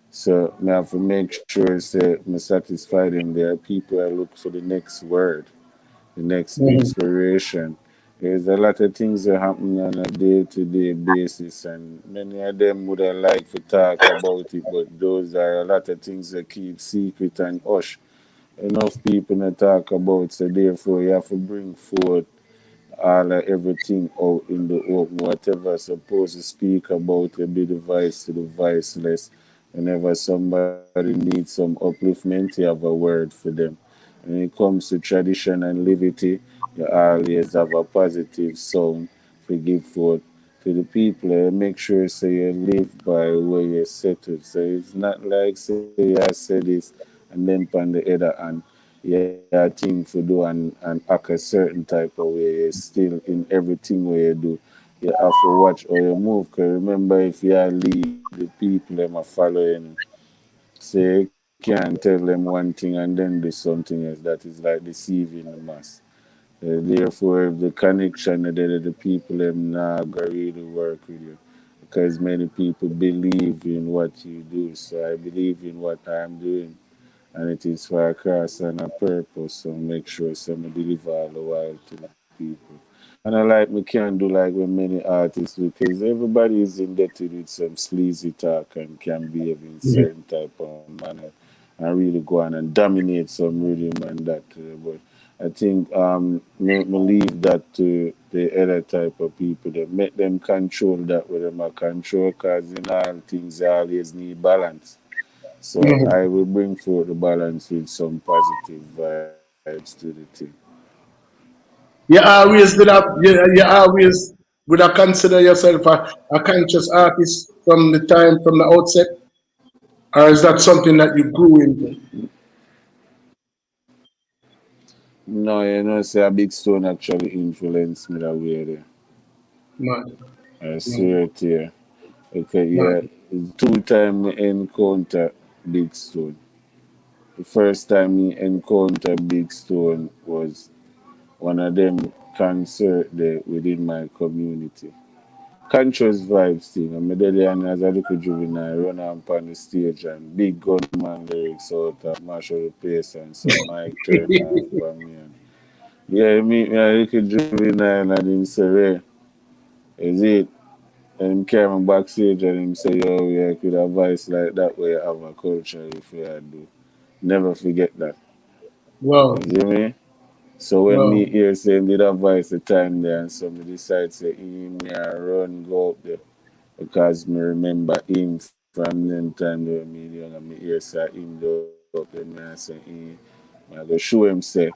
So I have to make sure say I satisfy them. There are people I look for the next word, the next it. inspiration. There's a lot of things that happen on a day-to-day basis, and many of them would have liked to talk about it, but those are a lot of things that keep secret and hush. Enough people to talk about, so therefore you have to bring forth all of everything out in the open. Whatever supposed to speak about, you be the voice to the voiceless. Whenever somebody needs some upliftment, you have a word for them. When it comes to tradition and liberty, you always have a positive sound to give forth to the people, make sure say you live by where you're settled. So it's not like say I say this and then on the other hand, you have thing to do and act a certain type of way. You're still in everything where you do. You have to watch how you move. Cause remember if you lead the people them are following, say you can't tell them one thing and then do something else. That is like deceiving the mass. Therefore, if the connection that the people them not gonna really work with you because many people believe in what you do. So I believe in what I'm doing, and it is for a cause and a purpose. So make sure some deliver all the while to the people. And I like me can't do like with many artists because everybody is indebted with some sleazy talk and can behave in certain type of manner and really go on and dominate some rhythm and that. But I think me leave that to the other type of people that make them control that with them a control because in all things they always need balance. So I will bring forth the balance with some positive vibes to the thing. You always did have, you always would have consider yourself a conscious artist from the time from the outset, or is that something that you grew into? No, say a big stone actually influenced me that way there. Man, I swear to you. Okay, man. yeah. Two time I encounter Big Stone. The first time me encounter Big Stone was one of them concert there within my community. Conscious vibes thing. I'm there and as a little juvenile run up on the stage and big gunman lyrics out of Marshall the place and some mic turn off by me. And yeah, me a little juvenile and him say, hey, is it? And him came backstage and him say, yo, yeah, could have voice like that where you have a culture if you had do. Never forget that. Wow, You see me? So when me wow, hear say him did a voice the time there and somebody decide say him run go up there because me remember him from them time when me young and me hear say him do up there me I say I go show him say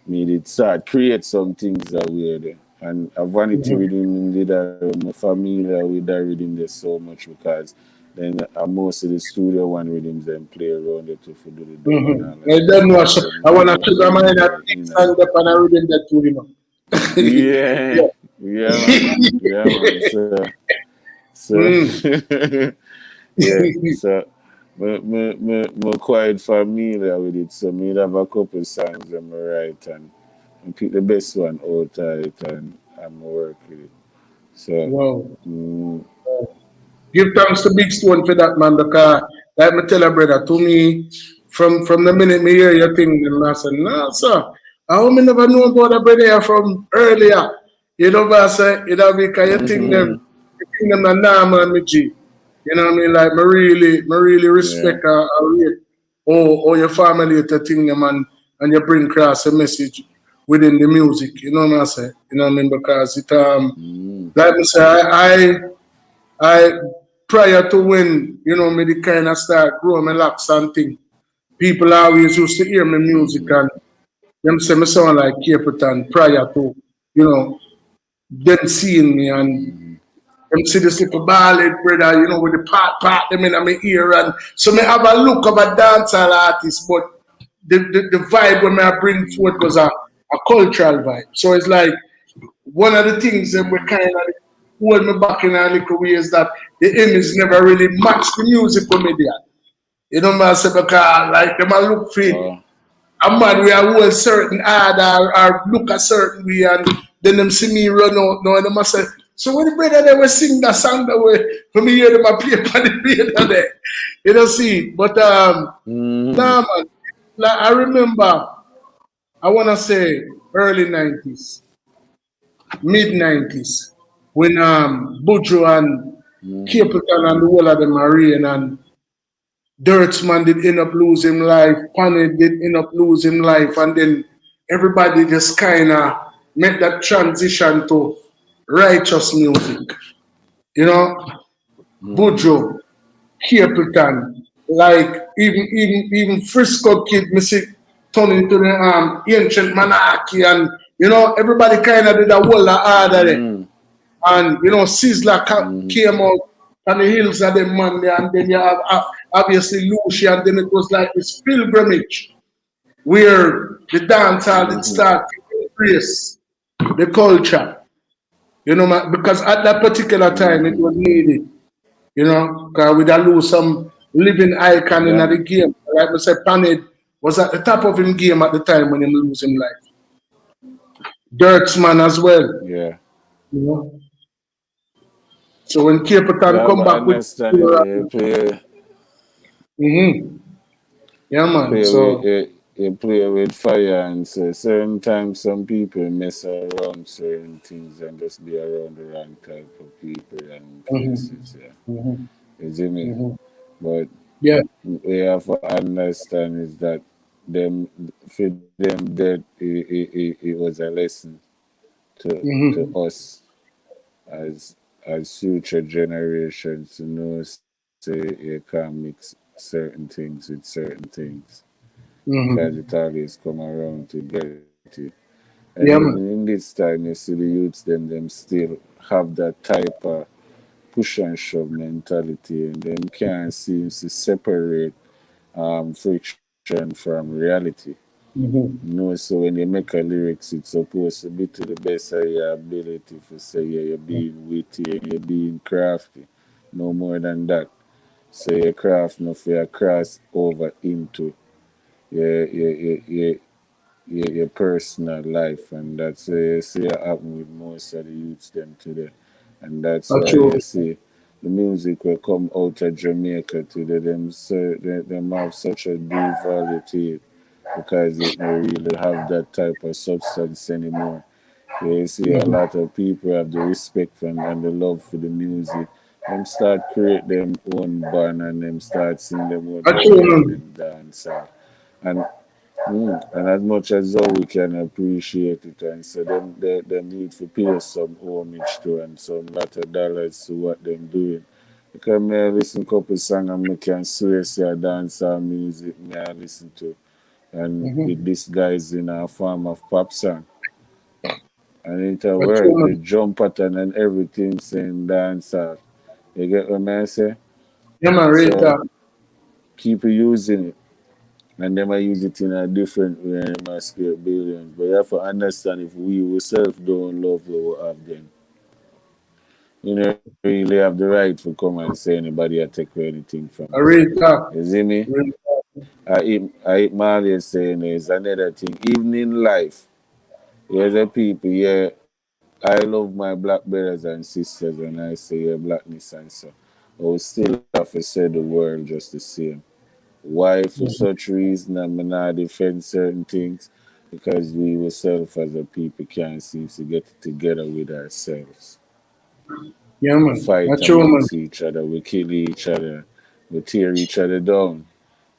me did start create some things that weird there. And a vanity rhythm did I'm familiar with that rhythm there so much because then most of the studio one rhythms them play around it to do the dub and all of I that don't know. stuff. So I me want to know trigger my rhythms that are in and stand up and I read that too, you know. yeah, yeah, man. Yeah, man. So, Mm. yeah. So, me quite familiar with it. So, me have a couple songs that I write and I pick the best one out of it and I'm work with it. So, Wow. mm, Give thanks to Big Stone for that, man, because, like me tell a brother, to me, from the minute me hear your thing, then I said, no, sir, I me never know about the brother here from earlier. You know what I say? You know, because you think them are normal, me G. You know what I mean? Like, me really yeah. respect and rate all your family to think them and you bring across a message within the music. You know what I say? You know what I mean? Because it, Mm, like I say, I prior to when me the kind of start growing my locks and thing, people always used to hear my music and them say me sound like Caperton prior to them seeing me and them see this little ballad brother, with the part them in my ear and so me have a look of a dancehall artist, but the vibe when I bring forth was a cultural vibe. So it's like one of the things that we kind of hold me back in a little way is that the image never really matched the music with me there. You know what I say? Because like them a look fit. oh, A man we are hold certain hard or look a certain way and then them see me run out now and them a say, so when the brother they will sing that song that way for me hear them a play on the radio there. You know see. But nah man. Like I remember I wanna say early 90s, mid 90s, when Buju and Capleton and the whole of them are reign and Dirtsman did end up losing life, Panny did end up losing life, and then everybody just kind of make that transition to righteous music. You know, Buju, Capleton, like even Frisco Kid, me see turn into the ancient monarchy, and everybody kind of did a whole lot harder there. mm, And Sizzla came out on the hills of the man there, and then you have obviously Lucy, and then it was like this pilgrimage where the dancehall did start to embrace the culture. Because at that particular time it was needed. Because we'd lose some living icon in the game. Like I said, Panid was at the top of his game at the time when he lose him life. Dirtsman as well. Yeah. So when Capitan come back with yeah, man. So you play with fire, and so certain times some people mess around certain things and just be around the wrong type of people and places. You see me? But we have to understand is that for them that it was a lesson to us as future generations to know say you can't mix certain things with certain things. Because it always come around to get it. And in this time you see the youths them still have that type of push and shove mentality, and them can't seem to separate friction from reality. So when you make a lyrics, it's supposed to be to the best of your ability to say you're being witty and you're being crafty. No more than that. So your craft no for your cross over into your personal life, and that's why you see it happen with most of the youths them today. And that's why you see the music will come out of Jamaica today. Them have such a deep value to it because it don't really have that type of substance anymore. You see a lot of people have the respect and the love for the music. Them start create them own band and them start sing them own them dance. And as much as though we can appreciate it, and so they need to pay some homage to and some lot of dollars to what they're doing. Because me I listen to a couple songs and me can swear say dance or music me I listen to. And with these guys in a form of pop song. And it's a word, the jump pattern and everything saying dance out. You get what I say? Yeah, man, so people using it. And they might use it in a different way and they might scrape billions. But you have to understand if we ourselves don't love what we have then. You don't really have the right to come and say anybody will take anything from us. You see me? I Marley saying is another thing. Even in life, there's a people, I love my black brothers and sisters and I say blackness and so. I will still have to say the world just the same. Why? For such reason, I'm not defend certain things because we ourselves as a people can't seem to get it together with ourselves. Yeah, man. We fight amongst each other, we kill each other, we tear each other down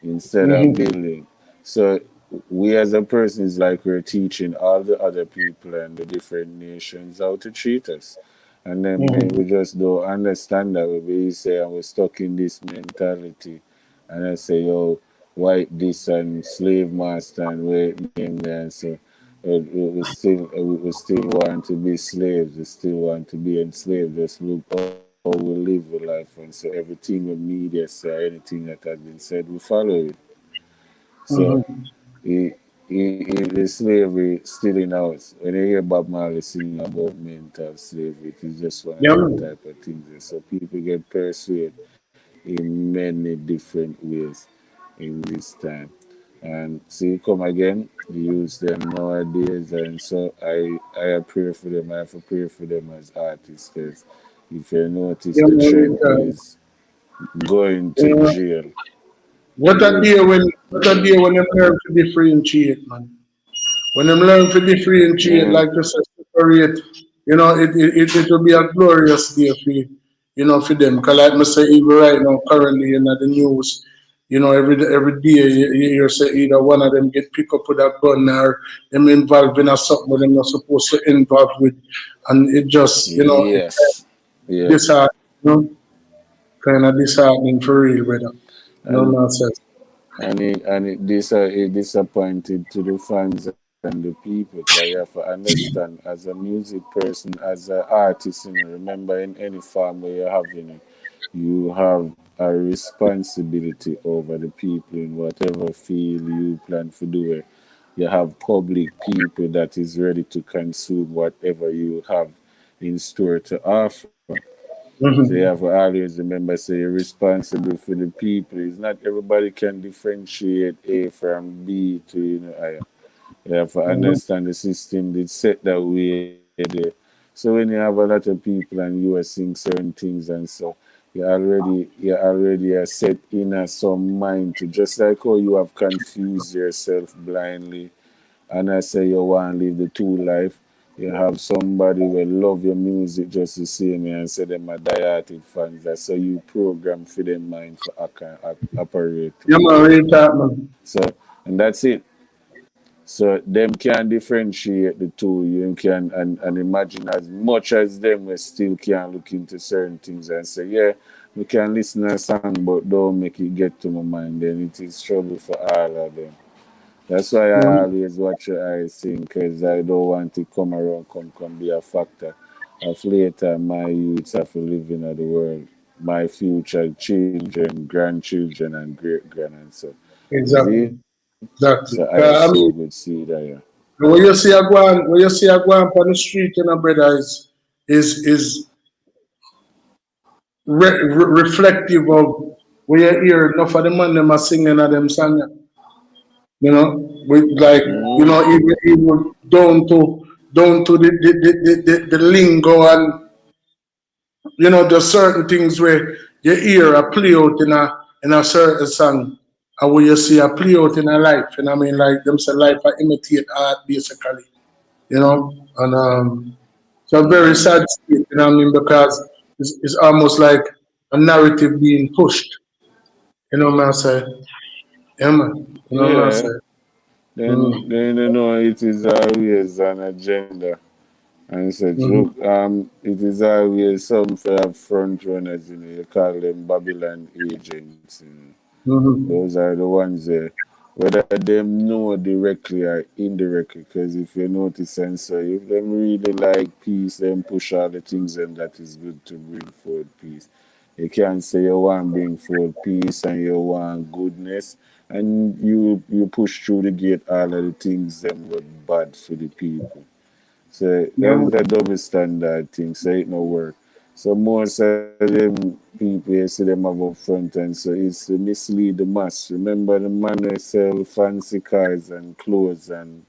instead of building. So we as a person is like we're teaching all the other people and the different nations how to treat us. And then we just don't understand that we say and we're stuck in this mentality. And I say, yo, white this and slave master and wait name there. And so we still want to be slaves. We still want to be enslaved. Just look how we live with life. And so everything the media say, anything that has been said, we follow it. So the slavery still in house. When you hear Bob Marley singing about mental slavery, it's just one of the type of things. So people get persuaded in many different ways in this time. And see, come again, use them nowadays, and so I pray for them. I have to pray for them as artists, because if you notice, the trend is going to jail. What a day when them learn to differentiate, man. When them learn to differentiate, like to separate, it will be a glorious day for them. Because like I say, even right now, currently in the news, every day you say either one of them get picked up with a gun or them involved in something they're not supposed to involve with, and it just kind of disheartening for real, brother. No nonsense. And it disappointed to the fans the people, because you have to understand as a music person, as an artist, remember in any farm where you're having it, you have a responsibility over the people in whatever field you plan to do it. You have public people that is ready to consume whatever you have in store to offer. So you have to always remember, say you're responsible for the people. It's not everybody can differentiate A from B to I. You have to understand the system that's set that way there. So when you have a lot of people and you are seeing certain things and so you already are set in some mind to just like how you have confused yourself blindly and I say you want to live the two life. You have somebody will love your music just the same and say them are diatic fans. That's so you program for their mind for operate. Yeah, man, really talk, man. So and that's it. So them can differentiate the two. You can and imagine as much as them we still can look into certain things and say, yeah, we can listen to a song but don't make it get to my mind. Then it is trouble for all of them. That's why I always watch your eyes sing, because I don't want to come around, come be a factor of later my youths have to live in the world, my future children, grandchildren, and great grand and so. Exactly. See? Exactly. So I I so mean, good see that, yeah. when you see a go on the street, brother, is reflective of when you hear enough of the man them are singing of them song. With like even down to the lingo and there's certain things where you hear a play out in a certain song and where you see a play out in a life. I mean, like them say life I imitate art basically. And it's a very sad state, I mean, because it's almost like a narrative being pushed. What I say? Yeah, man. What I Yeah. say? Then you know it is always an agenda. And said, look, it is always some for front runners, you call them Babylon agents. Those are the ones there. Whether them know directly or indirectly, because if you notice and so if them really like peace, then push all the things and that is good to bring forward peace. You can't say you want to bring forward peace and you want goodness and you push through the gate all of the things that were bad for the people. So that's a double standard thing, so it no work. So most of them people you see them have up front and so it's to mislead the mass. Remember the man who sell fancy cars and clothes and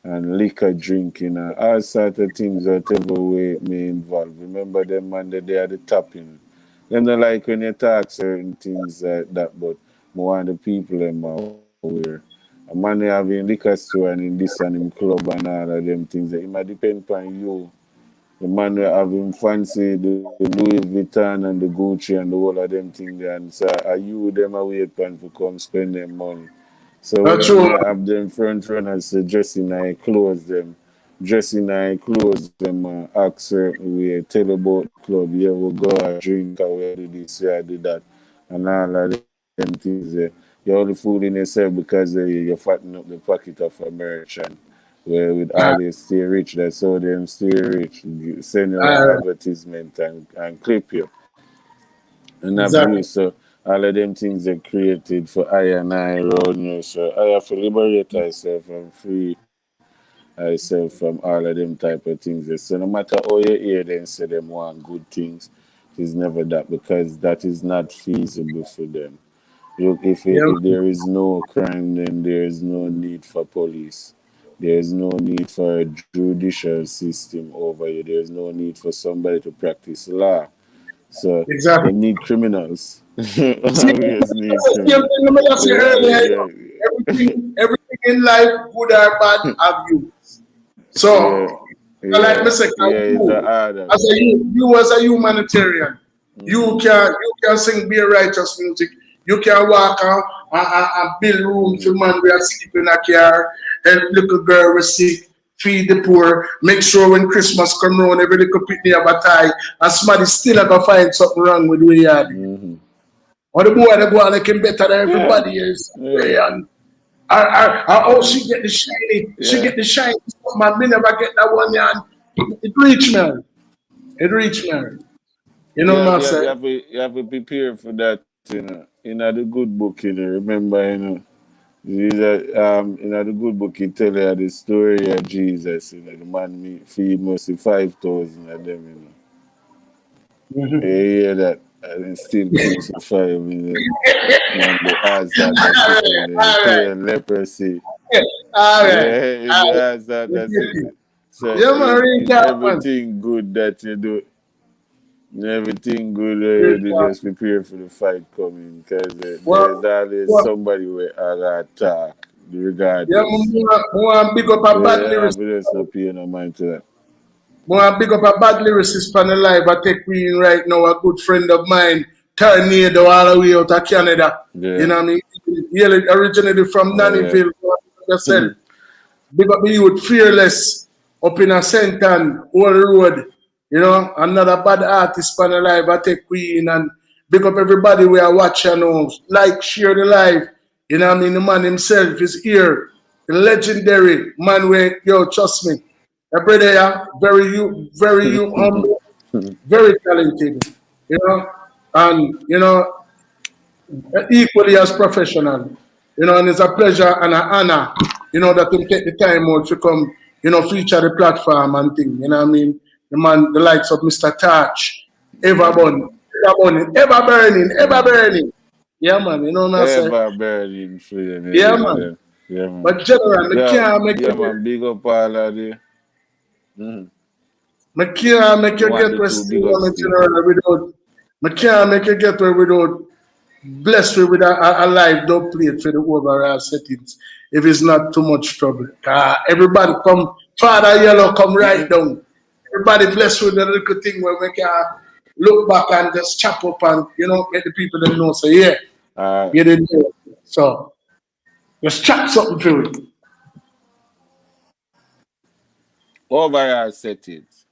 liquor drinking and all sort of things whatever way it may involve. Remember them man that they are the top in. Them don't like when you talk certain things like that, but more the people them are aware. A man having liquor store and in this and in club and all of them things. It might depend upon you. The man having fancy the Louis Vuitton and the Gucci and the whole of them things there. And so are you them a wait pan for come spend them money. So when you have them front runners dressing in clothes them act certain way, tell about the club, yeah, we'll go and drink or we do this, yeah, do that and all of them things there. You're only fooling yourself because you're fattening up the pocket of a merchant. Where with all they stay rich, that's how them stay rich. Send you an advertisement and clip you. And abuse. So all of them things are created for I and I around you. So I have to liberate myself and free myself from all of them type of things. So no matter how you hear them say them want good things, it is never that because that is not feasible for them. Look, if there is no crime, then there is no need for police. There is no need for a judicial system over you. There is no need for somebody to practice law. So they need criminals. Always need criminals. Everything in life, good or bad, have you. So, like I said, you as a humanitarian, you can sing be righteous music. You can walk out and build room for man we are sleeping in a car, and little girl was sick, feed the poor, make sure when Christmas come around, every little picnic have a tie, and somebody still have to find something wrong with the way you are. Or the boy that go on like him better than everybody else. Oh, she get the shiny. She get the shiny. Man, me never get that one, yeah. It reach me. It reach me. You know what I'm saying? You have to prepare for that, the good book, remember, the good book, it tell you the story of Jesus, the man feed mostly 5,000 of them, Mm-hmm. You hear that? And still crucify him, and the eyes that clear leprosy. All right. Yeah, the eyes that it. So in everything good that you do, everything good you just prepare for the fight coming, because there's always somebody where I attack, regardless. Yeah, more big up a bad lyricist. Just not pay no mind to that. More big up a bad lyricist on the live. I take Queen right now, a good friend of mine, Tornado, all the way out of Canada. Yeah. You know what I mean? He originated from Nannyville. Big up the youth, Fearless, up in a Senton, Old Road. You know, another bad artist on the live. I take Queen and big up everybody we are watching now. Like, share the live. You know what I mean? The man himself is here. The legendary man where, trust me. A brother, yeah, very humble, very talented, and equally as professional, and it's a pleasure and an honor, that him take the time out to come, feature the platform and thing, you know what I mean? The man, the likes of Mr. Touch, ever burning, ever burning. Yeah, man, you know what I'm saying? Ever burning for you. Yeah, man. Yeah, man. But general, I can't make it. Man, big up all of the. I can't make you get where without. I can't make you get where without bless you with a live dub plate for the overall settings. If it's not too much trouble. Everybody come, Father Yellow, come right down. Everybody bless with a little thing where we can look back and just chop up and, make the people that know. So, yeah. You didn't know. So, just chop something to it. Overall settings.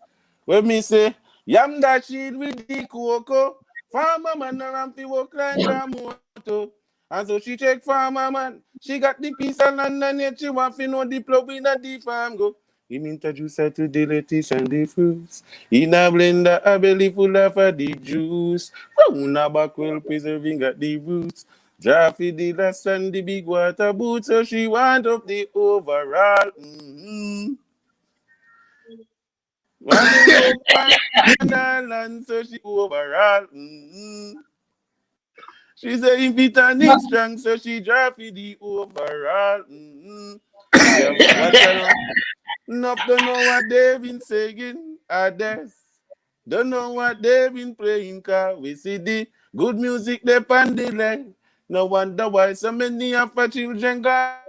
When me say, yam that shit with the cocoa, farmer man around the work like a motor. And so she check farmer man, she got the piece of land and yet she want to know the plug in the farm go. Him introduce her to the lettuce and the fruits. In a blender, a belly full of the juice. Round a back well preserving at the roots. Jaffy the last and the big water boot, so she want up the overall. So she overall. She say if it and it's strong, so she drop the overall. Yeah, Enough don't know what they've been saying. Don't know what they've been playing, cause we see the good music they pan the line. No wonder why so many of our children got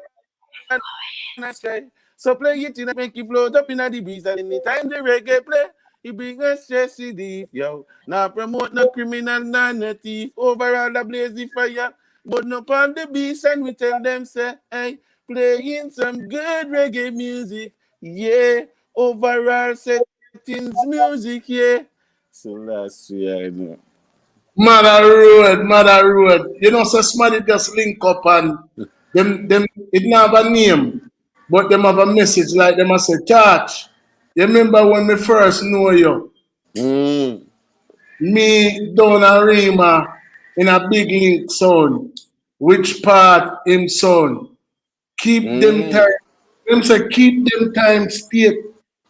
astray. So play it in make it float up in the breeze, and anytime the reggae play, it bring us stress relief, yo. Now promote no criminal, no thief. Overall the blaze the fire, but no on the beast, and we tell them say, hey, playing some good reggae music, yeah. Overall settings music, yeah. So last year, I know. Mother road. So somebody just link up and them it not have a name, but them have a message like them a say, Touch. You remember when me first know you? Me, Don and Rima in a big link sound. Which part him sound? Keep them time. Them say keep them time state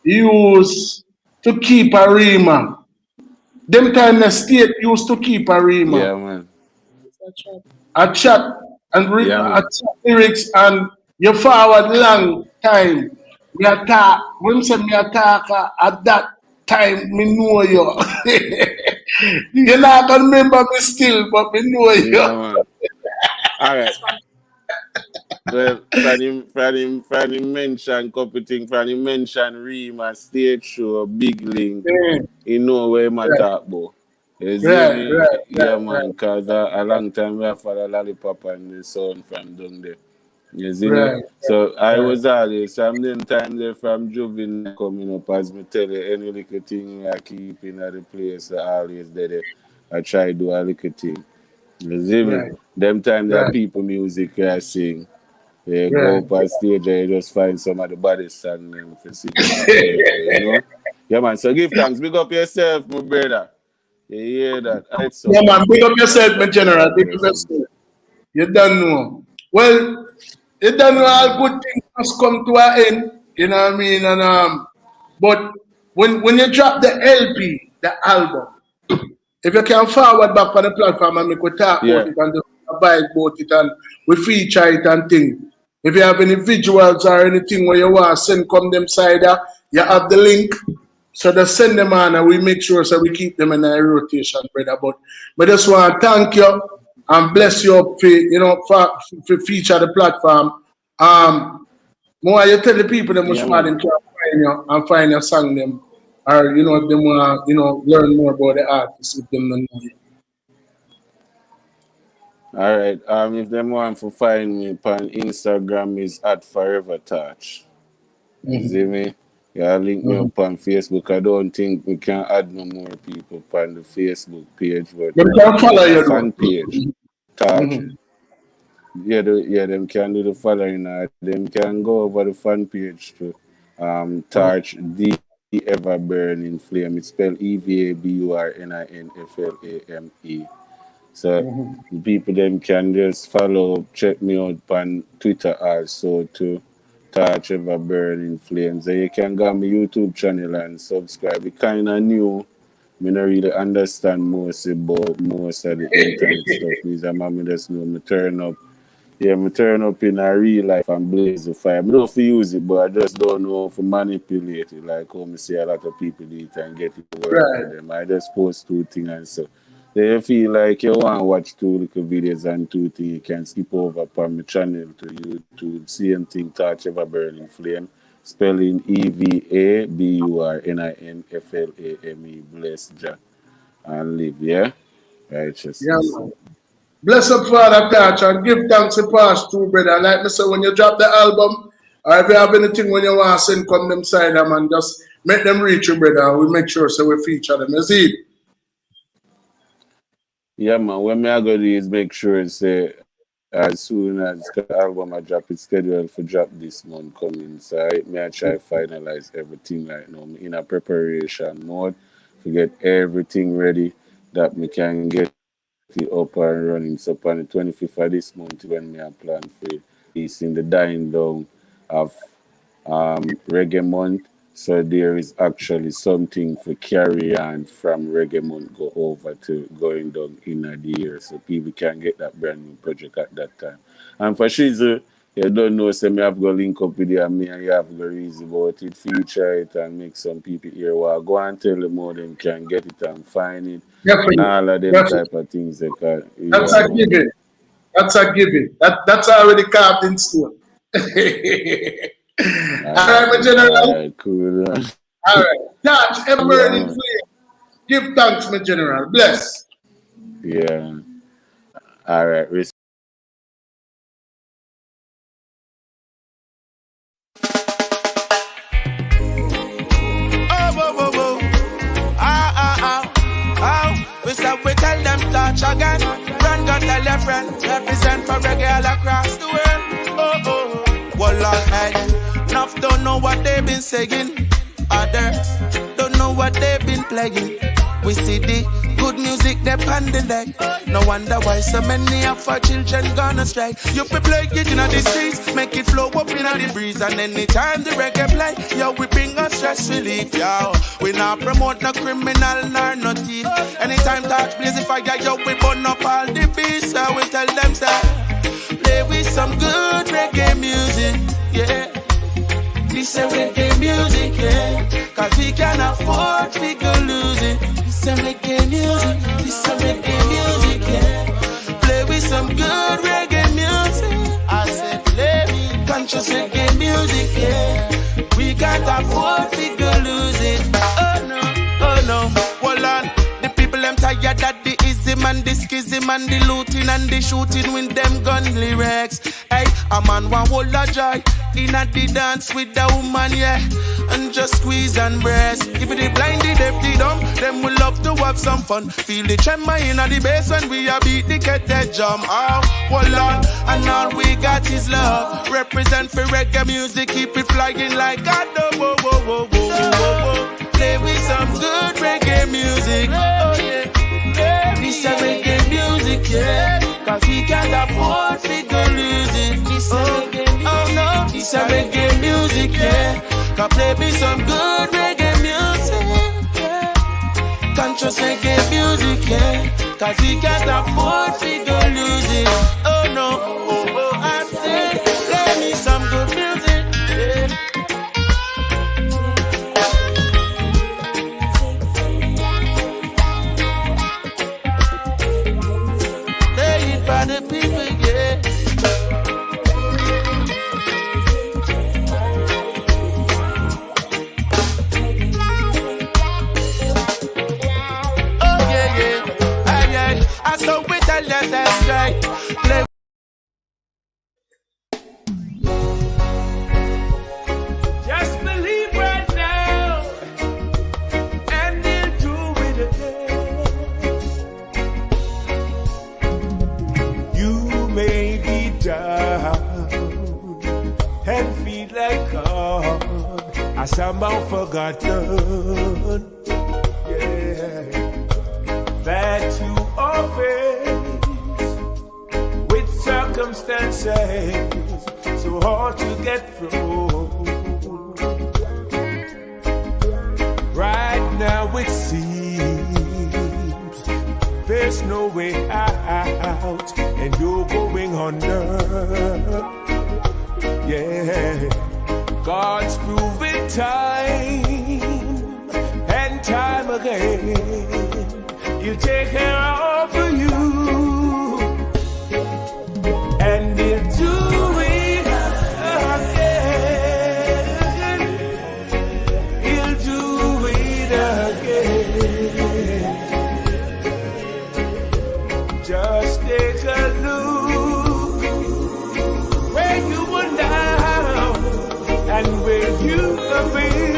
use to keep a Rima. Them time the state used to keep a Rima. Yeah, man. A chat and a chat lyrics and you forward long time. Me attack. When say me attack at that time, me know you. You're not gonna remember me still, but me know you. Yeah, man. All right. Well, for him mention couple things, for him mention Rima stage show, big link. You know where my talk about. Yeah, man, because a long time we have followed Lollipop and the son from down there. You see me? So I was always, some them time there from Juvenile coming up, as me tell you, any little thing I keep in the place, I always there. I try to do a little thing. You see me? Them time there people music I sing. You go up on stage and you just find some of the baddest and them for sing. You know? Yeah, man. So give thanks. Big up yourself, my brother. You hear that? Right, so. Yeah, man. Big up yourself, my general. Big up yourself. You don't know. Well, you don't know all good things must come to an end. You know what I mean? And but when you drop the LP, the album, if you can forward back on the platform and we could talk about it and just buy about it and we feature it and things. If you have any visuals or anything where you want to send come them side, you have the link. So just send them on and we make sure so we keep them in a rotation, brother. But I just want to thank you and bless you up for feature the platform. More you tell the people them which one them can find you and find your song them. Or if they want learn more about the artist if them don't know you. All right. If them want to find me on Instagram is @forevertouch. You see me? Yeah, link me up on Facebook. I don't think we can add no more people on the Facebook page, but them can follow your fan page. Touch. Yeah, them can do the following. Them can go over the fan page to Touch the Ever Burning Flame. It's spelled EVABURNINFLAME. So the people them can just check me out on Twitter also to Touch Ever Burning Flames. And you can go on my YouTube channel and subscribe. It's kind of new. I don't really understand most about most of the internet stuff. Because I'm just know me turn up. Yeah, I turn up in a real life and blaze the fire. I don't know if use it, but I just don't know how to manipulate it. Like how I see a lot of people do it and get it to work for them. I just post 2 things and so. So you feel like you want to watch 2 little videos and 2 things, you can skip over upon my channel to YouTube. Same thing, Touch Ever Burning Flame. Spelling EVABURNINFLAME. Bless Jah and live, yeah? Righteousness. Yeah, man. Bless up Father Touch and give thanks to past too, brother. Like I said, when you drop the album, or if you have anything when you want to send come them side them and just make them reach you, brother. We make sure so we feature them. You see? Yeah, man. What me I go do is make sure it's as soon as the album I drop, it's scheduled for drop this month coming. So I try to finalize everything right now. I'm in a preparation mode to get everything ready that we can get it up and running. So on the 25th of this month when we are plan for it's in the dying down of reggae month. So there is actually something for carry on from reggae month go over to going down in the year. So people can get that brand new project at that time. And for Shizu, you don't know, so me have to link up with you and me and you have to reason about it, feature it and make some people hear what go and tell them how them can get it and find it. And all of them type of things they can. That's a given. That's a given. That's already carved in stone. All right, my general. All right, cool. All right. Touch Ever Burning Flame. Give thanks, my general. Bless. Yeah. All right. We tell them touch again. Run, go tell your friend. Represent for reggae all across the world. Well, hey. Enough don't know what they've been saying. Others don't know what they've been playing. We see the good music they on the day. No wonder why so many of our children gone astray. You be play it in the streets, make it flow up in the breeze. And anytime the reggae play, yo, we bring us stress relief, yo. We not promote no criminal nor no thief. Anytime touch blaze the fire, yo, we burn up all the beats. So we tell them, say, play with some good reggae music, yeah. This is reggae music, yeah. Cause we can afford to go lose it. This is reggae music, this is reggae music, yeah. Play with some good reggae music. I said play with conscious reggae music, yeah. We can't afford to go lose it. Oh no, hold on. The people them tired that the ism and the schism and the looting and the shooting with them gun lyrics. Hey, a man want hold a joy in a the dance with the woman, yeah. and just squeeze and press. If it blind, the deaf, the dumb, them will love to have some fun. Feel the tremor in the bass when we are beat the kettle drum. Oh, well, Lord, and all we got is love. Represent for reggae music, keep it flying like God. Whoa, whoa, whoa, whoa, whoa, whoa. Play with some good reggae music. Oh, yeah. This a reggae music, yeah. Cause we can't afford to go lose it. Oh no, this a reggae music, yeah. Can play me some good reggae music, yeah. Conscious reggae music, yeah. Cause we can't afford to go lose it. Oh no, I said, play me some good music, yeah. By the people, yeah. Oh yeah, yeah, I saw with the last strike. Just believe right now, and they'll do it again. You may be down and feel like God has somehow forgotten, yeah, that you are faced with circumstances so hard to get through. Right now it seems there's no way out, and you're going under. Yeah, God's proven time and time again, He'll take care of you, and He'll do it again. He'll do it again. Just take a look where you were now and where you have been.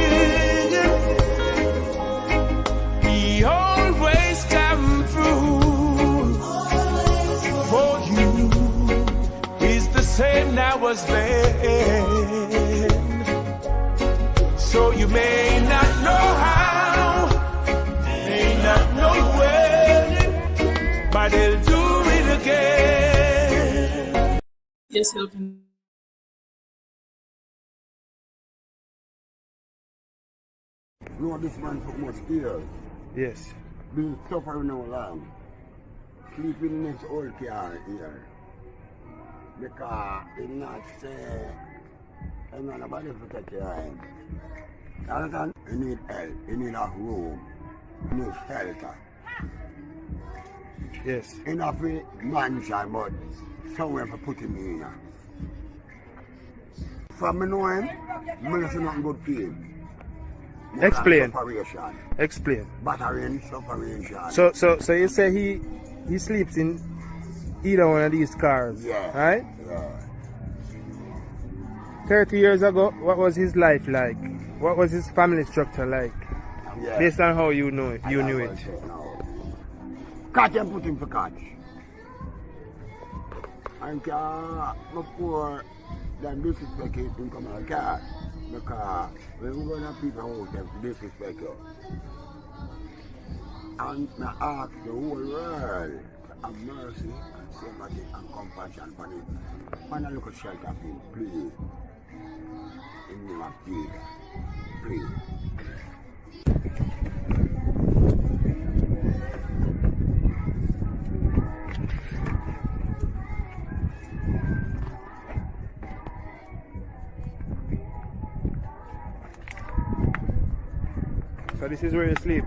He always come through for you. He's the same now as then. So you may not know how, may not know when, but He'll do it again. Yes, He'll come. You know this man for much years. Yes. Been suffering no long. Sleeping next old car here. Because he not say, I'm not about to take care of him. He need help, he need a room, he need shelter. Yes. Enough with mansion, but somewhere for put him in here. From me know him, I don't see nothing good for him. Explain. Separation. Explain. Battering, separation. So you say he sleeps in either one of these cars, yeah. Right? Yeah. 30 years ago, what was his life like? What was his family structure like? Yeah. Based on how you know it, you knew it. Catch and put him for catch. And before then disrespect him come out of car. Because when we go to people house, them to disrespect you. And I ask the whole world to have mercy and sympathy and compassion for him. Find a little shelter for him, please. In the name of Jesus. Please. So this is where you sleep.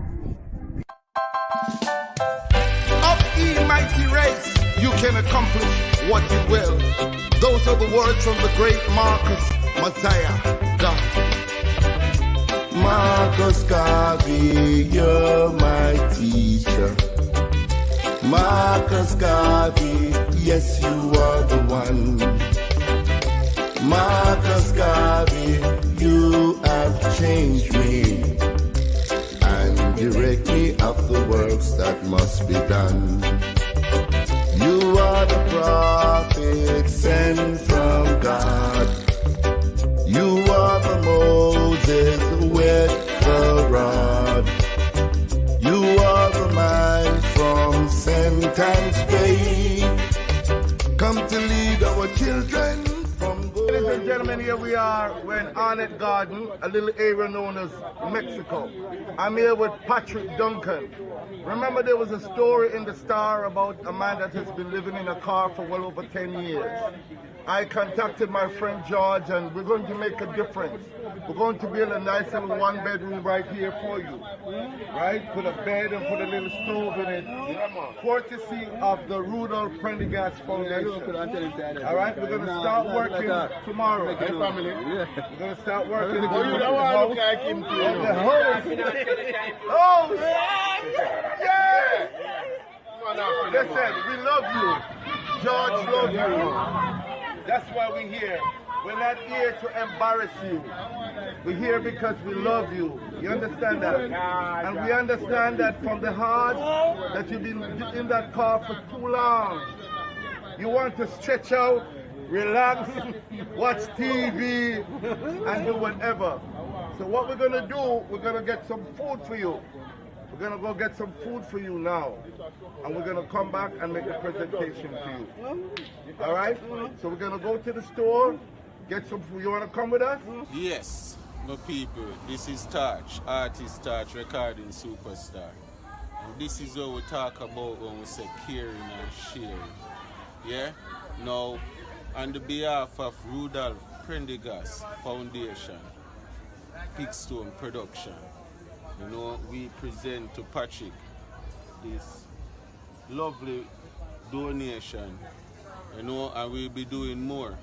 Up ye mighty race, you can accomplish what you will. Those are the words from the great Marcus Messiah. God. Marcus Garvey, you're my teacher. Marcus Garvey, yes, you are the one. Marcus Garvey, you you have changed me and direct me of the works that must be done. You are the prophet sent from God. You are the Moses with the rod. You are the man from sentence grave. Come to lead our children from good. Ladies and gentlemen, here we are. We're in Arnett Garden, a little area known as Mexico. I'm here with Patrick Duncan. Remember there was a story in the Star about a man that has been living in a car for well over 10 years. I contacted my friend George and we're going to make a difference. We're going to build a nice little one-bedroom right here for you. Right? Put a bed and put a little stove in it. Courtesy of the Rudolph Prendergast Foundation. All right? We're going to start working tomorrow. Hey, family. We're going to start working. Oh, you don't want to look like him too. Oh, yeah! Listen, we love you. George loves you. That's why we're here. We're not here to embarrass you. We're here because we love you. You understand that? And we understand that from the heart that you've been in that car for too long. You want to stretch out, relax, watch TV, and do whatever. So what we're going to do, we're going to get some food for you. We're going to go get some food for you now. And we're going to come back and make a presentation to you. All right? So we're going to go to the store, get some food. You want to come with us? Yes, my people. This is Touch, artist Touch, recording superstar. And this is what we talk about when we say caring and sharing. Yeah? Now, on the behalf of Rudolph Prendergast Foundation, Pigstone Production, you know, we present to Patrick this lovely donation, you know, and we'll be doing more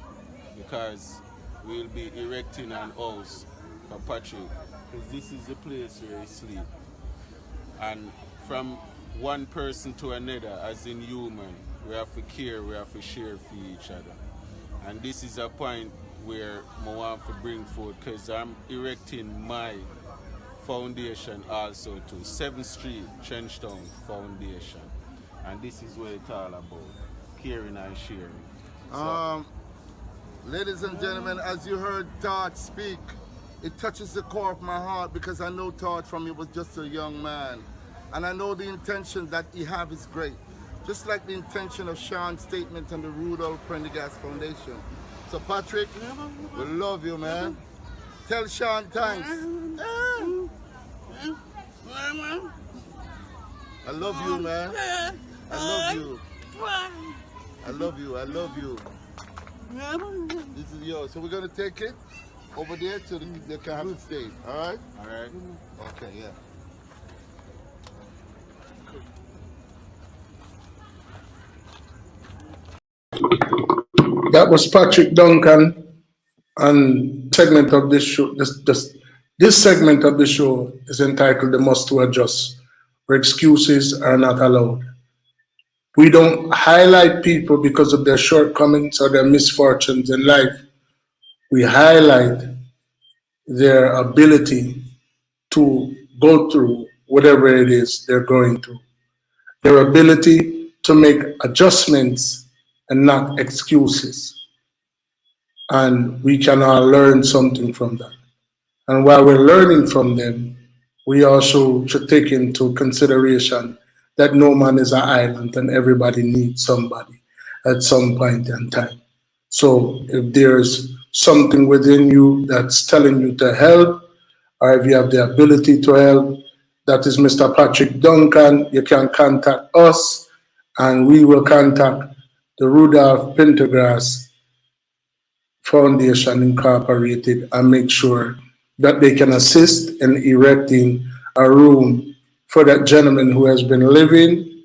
because we'll be erecting an house for Patrick because this is the place where he sleeps. And from one person to another, as in human, we have to care, we have to share for each other. And this is a point where I want to bring forward because I'm erecting my foundation also to 7th Street Trenchtown Foundation, and this is what it's all about, caring and sharing. So, ladies and gentlemen, as you heard Todd speak, it touches the core of my heart because I know Todd from he was just a young man, and I know the intention that he have is great, just like the intention of Sean's statement and the Rudolph Prendergast Foundation. So Patrick, we love you, man. Tell Sean thanks. I love you, man. I love you. I love you. I love you. This is yours. So we're going to take it over there to the Kahoot stage. All right? All right. Okay, yeah. That was Patrick Duncan, and segment of this show. This segment of the show is entitled "The Must to Adjust," where excuses are not allowed. We don't highlight people because of their shortcomings or their misfortunes in life. We highlight their ability to go through whatever it is they're going through, their ability to make adjustments and not excuses. And we can all learn something from that. And while we're learning from them, we also should take into consideration that no man is an island and everybody needs somebody at some point in time. So if there's something within you that's telling you to help, or if you have the ability to help, that is Mr. Patrick Duncan. You can contact us and we will contact the Rudolph Prendergast Foundation Incorporated and make sure that they can assist in erecting a room for that gentleman who has been living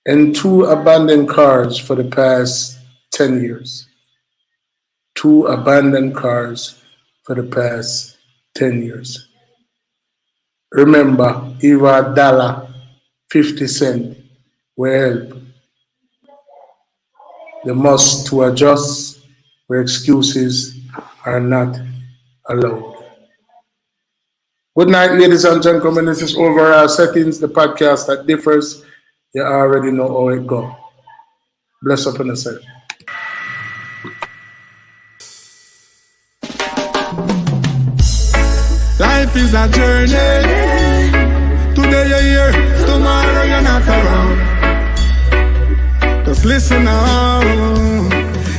in 2 abandoned cars for the past 10 years. 2 abandoned cars for the past 10 years. Remember, even a dollar, 50 cents will help. The must to adjust where excuses are not allowed. Good night, ladies and gentlemen. This is Overall Settings, the podcast that differs. You already know how it goes. Bless up on yourself. Life is a journey. Today you're here, tomorrow you're not around. Just listen on.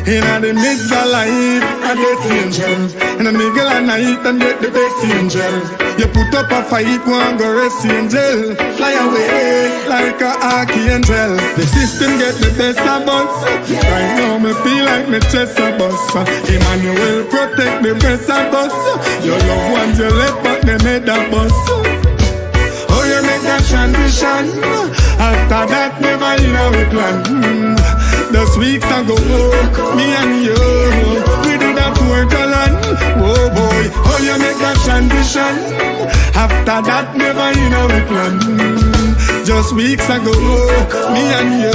In the midst of life, I get angels. In the middle of night, I get the best angels. You put up a fight, one go rest angel. Fly away like a archangel. The system get the best of us. Right now, me feel like me chest a bus. Emmanuel protect the best of us. Your loved ones you left, but they made a bus. Oh, you make that transition. After that, never in our plan. Just weeks ago, me and you, we did a Portland. Oh boy, oh you make that transition. After that, never in our plan. Just weeks ago, me and you,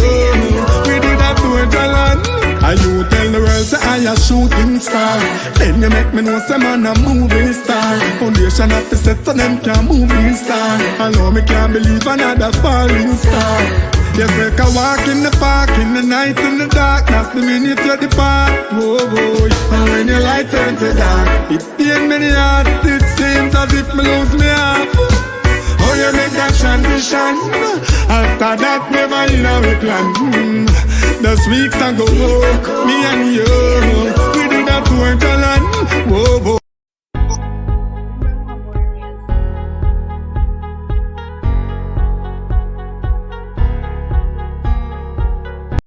we did a Portland. And you tell the world say I a shooting star. Then you make me know say man a movie star. Foundation have to set so them can moving star. I know me can't believe another falling star. You take a walk in the park, in the night, in the dark. That's the minute you depart. Oh boy, and when your light turns to dark, it pain me the heart. It seems as if me lose me heart. Oh, you make that transition. After that, never in our plan. Just weeks ago, me and you, we did a Portland. Oh boy.